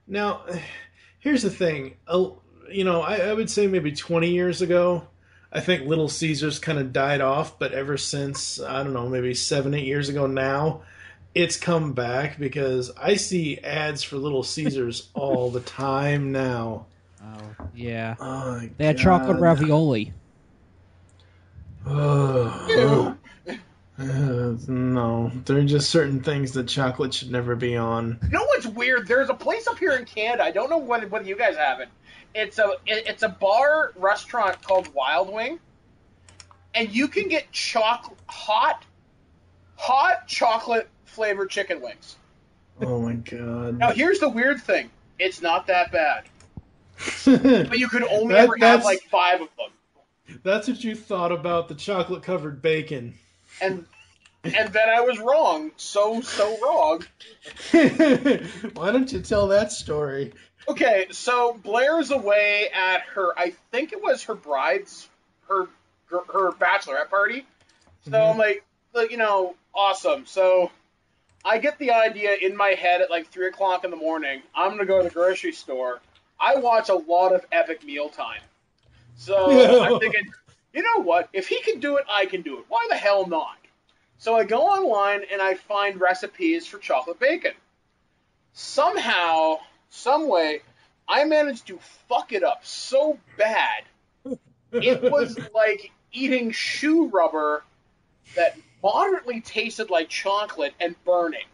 Now, here's the thing. I would say maybe 20 years ago, I think Little Caesars kind of died off, but ever since, I don't know, maybe 7-8 years ago now, it's come back because I see ads for Little Caesars all the time now. Oh, yeah. Oh, they had chocolate ravioli. Oh. No, there are just certain things that chocolate should never be on. You know what's weird? There's a place up here in Canada. I don't know whether you guys have it. It's a bar restaurant called Wild Wing, and you can get hot chocolate flavored chicken wings. Oh my god! Now here's the weird thing: it's not that bad, but you could only ever have like 5 of them. That's what you thought about the chocolate covered bacon. And then I was wrong. So wrong. Why don't you tell that story? Okay, so Blair's away at I think it was her bachelorette party. So I'm like, awesome. So I get the idea in my head at like 3 o'clock in the morning. I'm going to go to the grocery store. I watch a lot of Epic Mealtime. So I'm thinking, you know what? If he can do it, I can do it. Why the hell not? So I go online and I find recipes for chocolate bacon. Somehow, some way, I managed to fuck it up so bad. It was like eating shoe rubber that moderately tasted like chocolate and burning.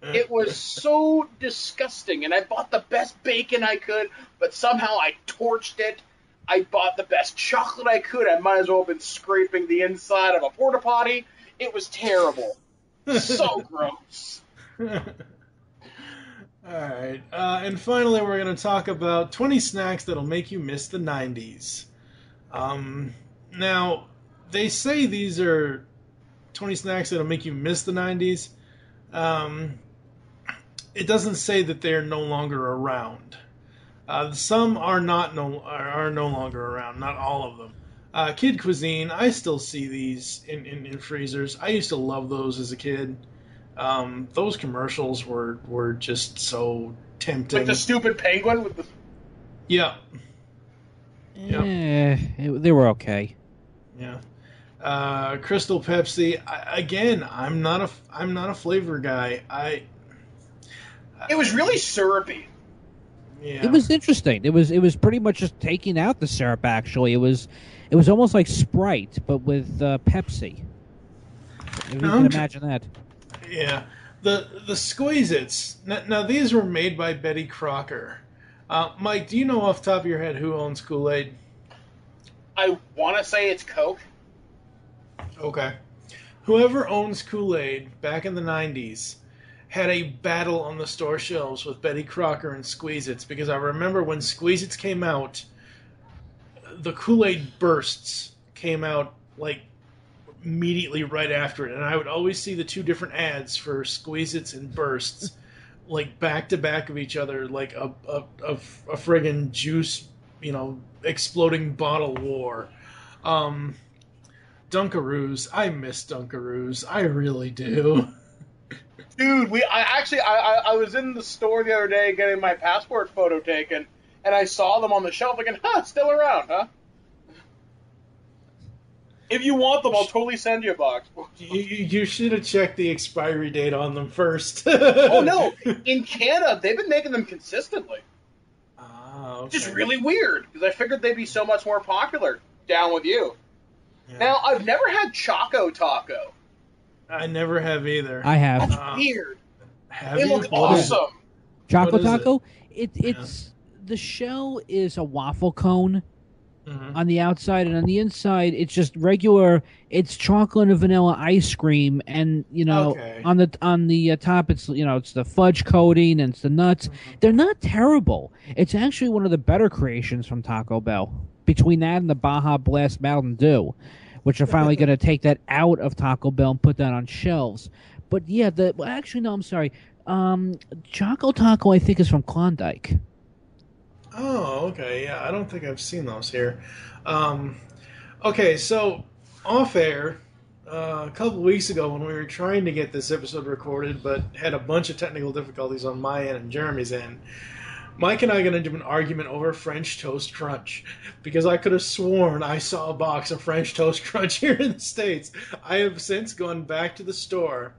It was so disgusting, and I bought the best bacon I could, but somehow I torched it. I bought the best chocolate I could. I might as well have been scraping the inside of a porta potty. It was terrible. So gross. All right. And finally, we're going to talk about 20 snacks that'll make you miss the 90s. Now, they say these are 20 snacks that'll make you miss the 90s. It doesn't say that they're no longer around. Some are are no longer around. Not all of them. Kid cuisine. I still see these in freezers. I used to love those as a kid. Those commercials were just so tempting. Like the stupid penguin with the. Yeah. They were okay. Yeah. Crystal Pepsi. Again, I'm not a flavor guy. It was really syrupy. Yeah. It was interesting. It was pretty much just taking out the syrup. Actually, it was almost like Sprite, but with Pepsi. If you can imagine that. Yeah. The Squeeze-Its. Now these were made by Betty Crocker. Mike, do you know off the top of your head who owns Kool-Aid? I want to say it's Coke. Okay. Whoever owns Kool-Aid back in the 90s had a battle on the store shelves with Betty Crocker and Squeeze-Its, because I remember when Squeeze-Its came out, the Kool-Aid Bursts came out like immediately right after it, and I would always see the two different ads for Squeeze-Its and Bursts like back to back of each other, like a friggin' juice, exploding bottle war. Dunkaroos, I miss Dunkaroos, I really do. Dude, I was in the store the other day getting my passport photo taken, and I saw them on the shelf thinking, still around, huh? If you want them, I'll totally send you a box. You should have checked the expiry date on them first. Oh, no. In Canada, they've been making them consistently. Ah, okay. Which is really weird, because I figured they'd be so much more popular. Down with you. Yeah. Now, I've never had Choco Taco. I never have either. I have. That's weird. Have They you? look awesome. Choco What is Taco? It's the shell is a waffle cone on the outside, and on the inside it's just regular. It's chocolate and vanilla ice cream, and on the top it's it's the fudge coating and it's the nuts. They're not terrible. It's actually one of the better creations from Taco Bell. Between that and the Baja Blast Mountain Dew, which are finally going to take that out of Taco Bell and put that on shelves. But yeah, actually no, I'm sorry. Choco Taco I think is from Klondike. Oh, okay. Yeah, I don't think I've seen those here. Okay, so off air, a couple weeks ago when we were trying to get this episode recorded, but had a bunch of technical difficulties on my end and Jeremy's end, Mike and I got into an argument over French Toast Crunch because I could have sworn I saw a box of French Toast Crunch here in the States. I have since gone back to the store.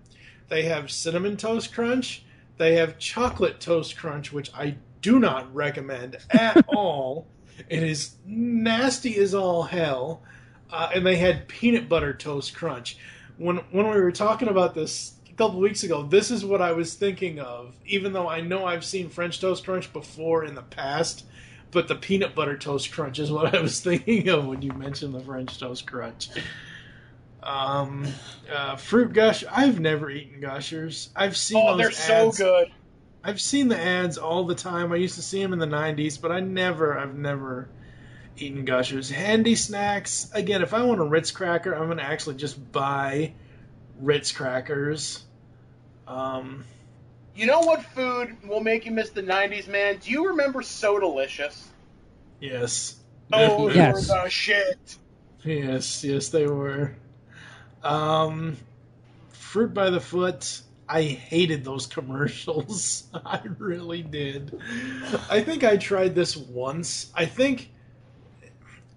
They have Cinnamon Toast Crunch. They have Chocolate Toast Crunch, which I do not recommend at all. It is nasty as all hell. And they had Peanut Butter Toast Crunch. When we were talking about this a couple weeks ago, this is what I was thinking of, even though I know I've seen French Toast Crunch before in the past, but the Peanut Butter Toast Crunch is what I was thinking of when you mentioned the French Toast Crunch. Fruit Gush, I've never eaten Gushers. I've seen those they're ads. so good. I've seen the ads all the time. I used to see them in the 90s, but I've never eaten Gushers. Handy snacks, again, if I want a Ritz cracker, I'm going to actually just buy Ritz crackers. You know what food will make you miss the 90s, man? Do you remember So Delicious? Yes. Oh, Yes. the shit. Yes, they were. Fruit by the Foot. I hated those commercials. I really did. I think I tried this once. I think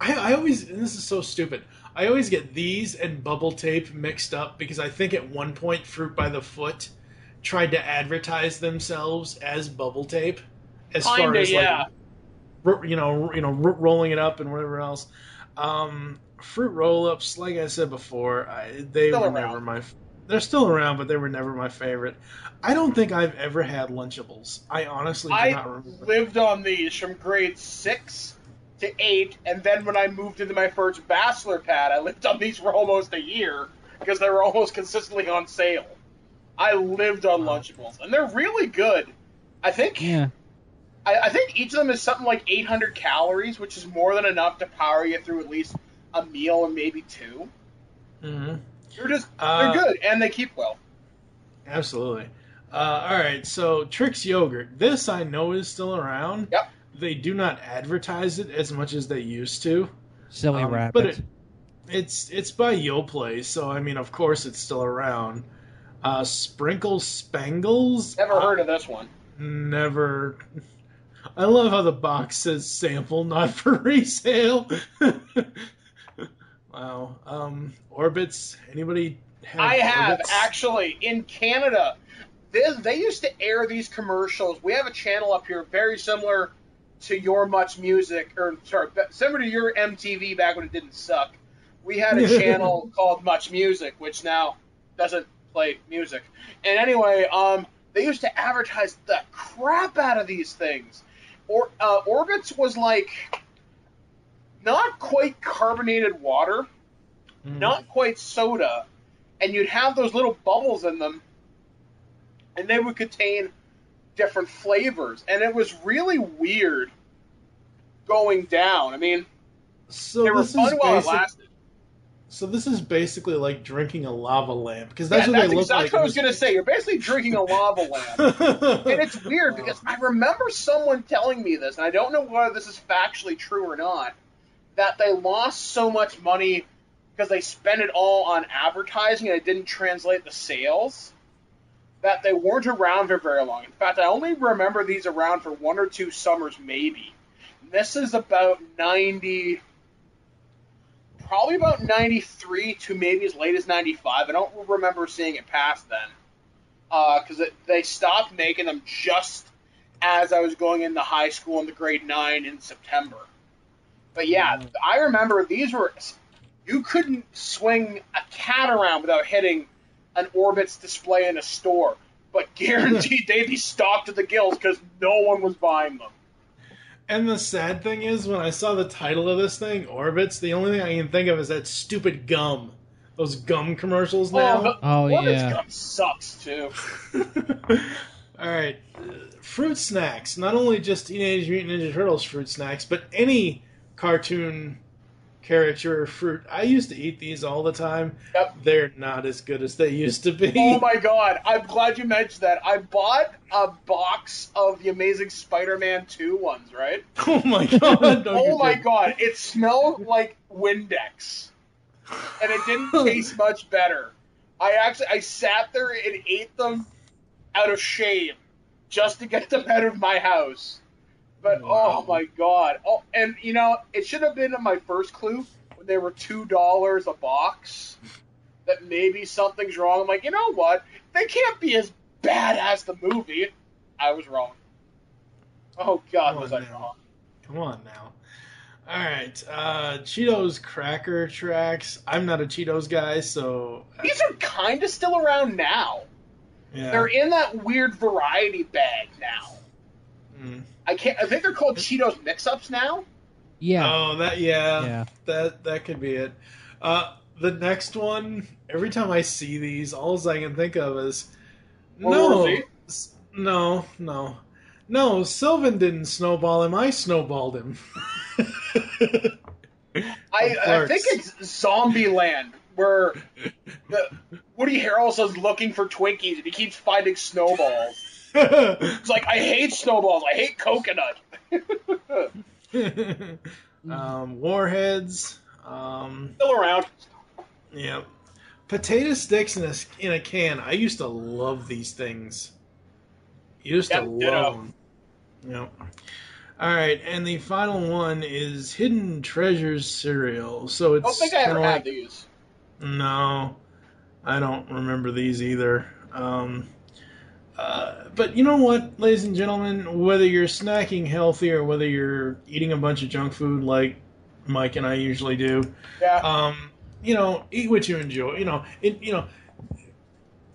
I always, and this is so stupid, I always get these and bubble tape mixed up because I think at one point Fruit by the Foot tried to advertise themselves as bubble tape, as far as yeah. rolling it up and whatever else. Fruit roll-ups, like I said before, they were never my. They're still around, but they were never my favorite. I don't think I've ever had Lunchables. I honestly do not remember. I lived on these from grade 6 to 8, and then when I moved into my first bachelor pad, I lived on these for almost a year because they were almost consistently on sale. I lived on Lunchables, and they're really good. I think. Yeah. I think each of them is something like 800 calories, which is more than enough to power you through at least a meal and maybe two. Mm-hmm. They're good and they keep well. Absolutely. All right, so Trix yogurt. This I know is still around. Yep. They do not advertise it as much as they used to. Silly rabbit. But it's by Yoplait, so I mean, of course, it's still around. Sprinkle Spangles. Never heard of this one. Never. I love how the box says sample, not for resale. Wow. Orbits. Anybody have I have, Orbits? actually, in Canada. They used to air these commercials. We have a channel up here very similar to your Much Music, or sorry, similar to your MTV back when it didn't suck. We had a channel called Much Music, which now doesn't play music. And anyway, they used to advertise the crap out of these things. Orbits was like not quite carbonated water, not quite soda, and you'd have those little bubbles in them, and they would contain different flavors, and it was really weird going down. I mean, they were fun while it lasted. So this is basically like drinking a lava lamp, because that's what that's they look exactly like. what I was going to say. You're basically drinking a lava lamp. And it's weird because I remember someone telling me this, and I don't know whether this is factually true or not, that they lost so much money because they spent it all on advertising and it didn't translate the sales, that they weren't around for very long. In fact, I only remember these around for 1 or 2 summers maybe. This is about 90... Probably about 93 to maybe as late as 95. I don't remember seeing it past then. Because they stopped making them just as I was going into high school into grade 9 in September. But yeah, I remember these were... You couldn't swing a cat around without hitting an Orbitz display in a store. But guaranteed they'd be stocked to the gills because no one was buying them. And the sad thing is, when I saw the title of this thing, Orbits, the only thing I can think of is that stupid gum. Those gum commercials now. Orbitz gum sucks, too. All right. Fruit snacks. Not only just Teenage Mutant Ninja Turtles fruit snacks, but any cartoon caricature fruit. I used to eat these all the time. Yep. They're not as good as they used to be. Oh my god, I'm glad you mentioned that. I bought a box of the Amazing Spider-Man 2 ones, right? Oh my god. No, oh my god, it smelled like Windex. And it didn't taste much better. I sat there and ate them out of shame just to get them out of my house. But, wow. Oh, my God. Oh, and, you know, it should have been in my first clue when they were $2 a box that maybe something's wrong. I'm like, you know what? They can't be as bad as the movie. I was wrong. Oh, God, was I wrong. Come on now. All right. Cheetos Cracker Tracks. I'm not a Cheetos guy, so... These are kind of still around now. Yeah. They're in that weird variety bag now. I think they're called Cheetos Mix-Ups now. Yeah. Oh, that could be it. The next one, every time I see these, all I can think of is no, Sylvan didn't snowball him. I snowballed him. I think it's Zombieland, where Woody Harrelson's looking for Twinkies and he keeps finding snowballs. It's like, I hate snowballs. I hate coconut. Warheads. Still around. Yeah. Potato sticks in a can. I used to love these things. Love them. Yep. All right, and the final one is Hidden Treasures cereal. So it's. I don't think I ever had these. No, I don't remember these either. But you know what, ladies and gentlemen, whether you're snacking healthy or whether you're eating a bunch of junk food like Mike and I usually do, eat what you enjoy.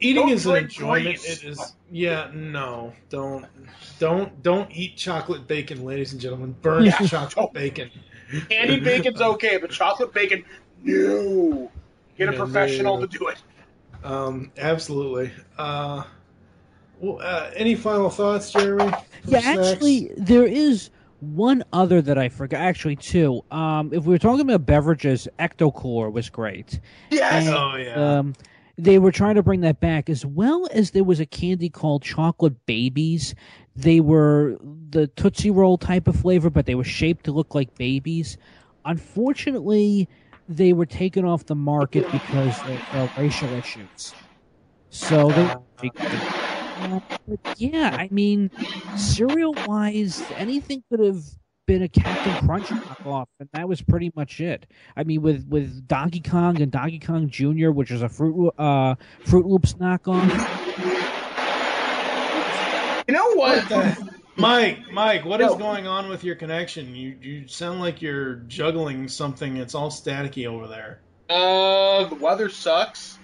Eating is an enjoyment. It is. Yeah, no, don't eat chocolate bacon, ladies and gentlemen. Burn chocolate bacon. Candy bacon's okay, but chocolate bacon, no. Get a professional to do it. Absolutely. Well, any final thoughts, Jeremy? Yeah, Snacks? actually, there is one other that I forgot. Actually, two. If we were talking about beverages, Ecto Cooler was great. Yes. And, Oh, yeah. they were trying to bring that back, as well as there was a candy called Chocolate Babies. They were the Tootsie Roll type of flavor, but they were shaped to look like babies. Unfortunately, they were taken off the market because of racial issues. So they. But yeah, I mean, cereal-wise, anything could have been a Captain Crunch knockoff, and that was pretty much it. I mean, with Donkey Kong and Donkey Kong Jr., which was a Fruit Loops knockoff. You know what? Mike, what is going on with your connection? You sound like you're juggling something. It's all staticky over there. The weather sucks.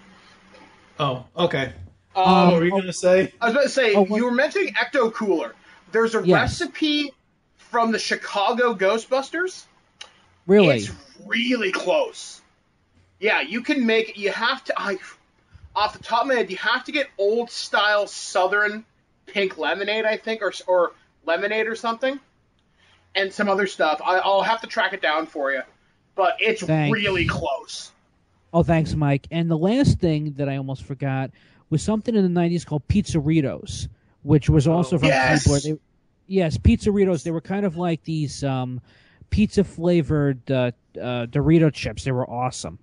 Oh, okay. What were you going to say? I was about to say, you were mentioning Ecto Cooler. There's a recipe from the Chicago Ghostbusters. Really? It's really close. Yeah, you can make it. You have to, off the top of my head, you have to get old-style Southern pink lemonade, I think, or lemonade or something, and some other stuff. I'll have to track it down for you, but it's really close. Oh, thanks, Mike. And the last thing that I almost forgot was something in the 90s called Pizzaritos, which was also from Keyboard. Yes, Pizzaritos. They were kind of like these pizza-flavored Dorito chips. They were awesome.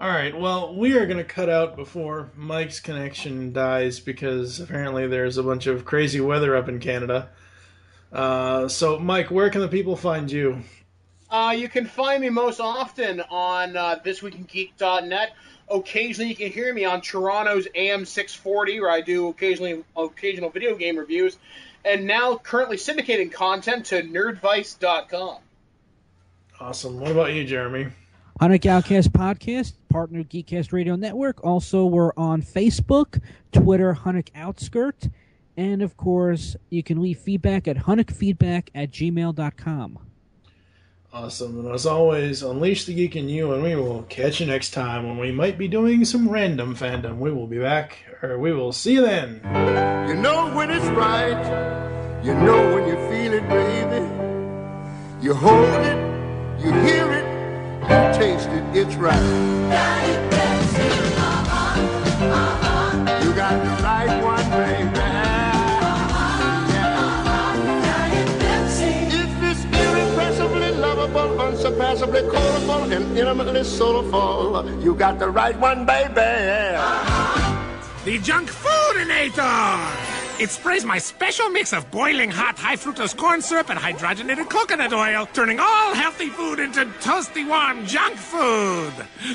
All right, well, we are going to cut out before Mike's connection dies because apparently there's a bunch of crazy weather up in Canada. So, Mike, where can the people find you? You can find me most often on thisweekingeek.net. Occasionally, you can hear me on Toronto's AM 640, where I do occasional video game reviews, and now currently syndicating content to nerdvice.com. Awesome. What about you, Jeremy? Hunnick Outcast Podcast, partner GeekCast Radio Network. Also, we're on Facebook, Twitter, Hunnick Outskirt, and of course, you can leave feedback at hunnickfeedback@gmail.com. Awesome. And as always, unleash the geek in you, and we will catch you next time when we might be doing some random fandom. We will be back, or we will see you then. You know when it's right. You know when you feel it, baby. You hold it, you hear it, you taste it, it's right. You got the right one, baby. Unsurpassably colorful and intimately soulful. You got the right one, baby. The Junk Foodinator! It sprays my special mix of boiling hot high-fructose corn syrup and hydrogenated coconut oil, turning all healthy food into toasty warm junk food.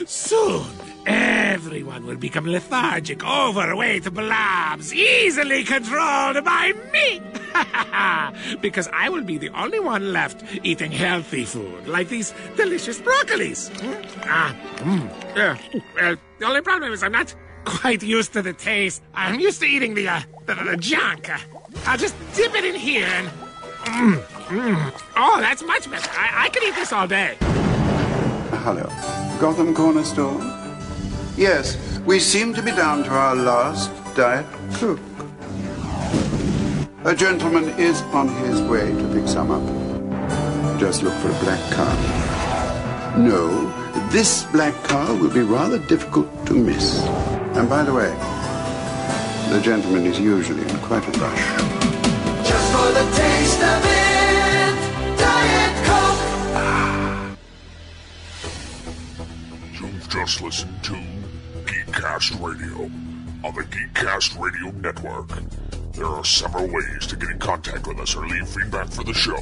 Soon, everyone will become lethargic, overweight blobs, easily controlled by me. Because I will be the only one left eating healthy food, like these delicious broccolis. The only problem is I'm not quite used to the taste. I'm used to eating the junk. I'll just dip it in here and... Oh, that's much better. I could eat this all day. Hello. Gotham Corner Store? Yes, we seem to be down to our last Diet Coke. A gentleman is on his way to pick some up. Just look for a black car. No, this black car will be rather difficult to miss. And by the way, the gentleman is usually in quite a rush. Just for the taste of it, Diet Coke. You've just listened to GeekCast Radio on the GeekCast Radio Network. There are several ways to get in contact with us or leave feedback for the show.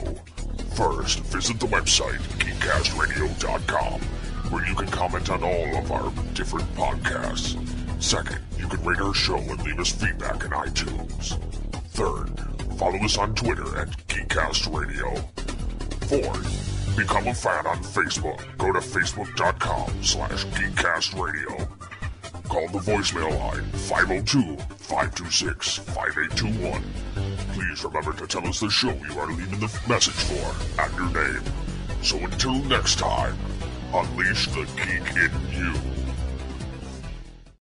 First, visit the website, geekcastradio.com, where you can comment on all of our different podcasts. Second, you can rate our show and leave us feedback in iTunes. Third, follow us on Twitter at GeekCast Radio. Fourth, become a fan on Facebook. Go to facebook.com/GeekCast Radio. Call the voicemail line, 502-526-5821. Please remember to tell us the show you are leaving the message for and your name. So until next time, unleash the geek in you.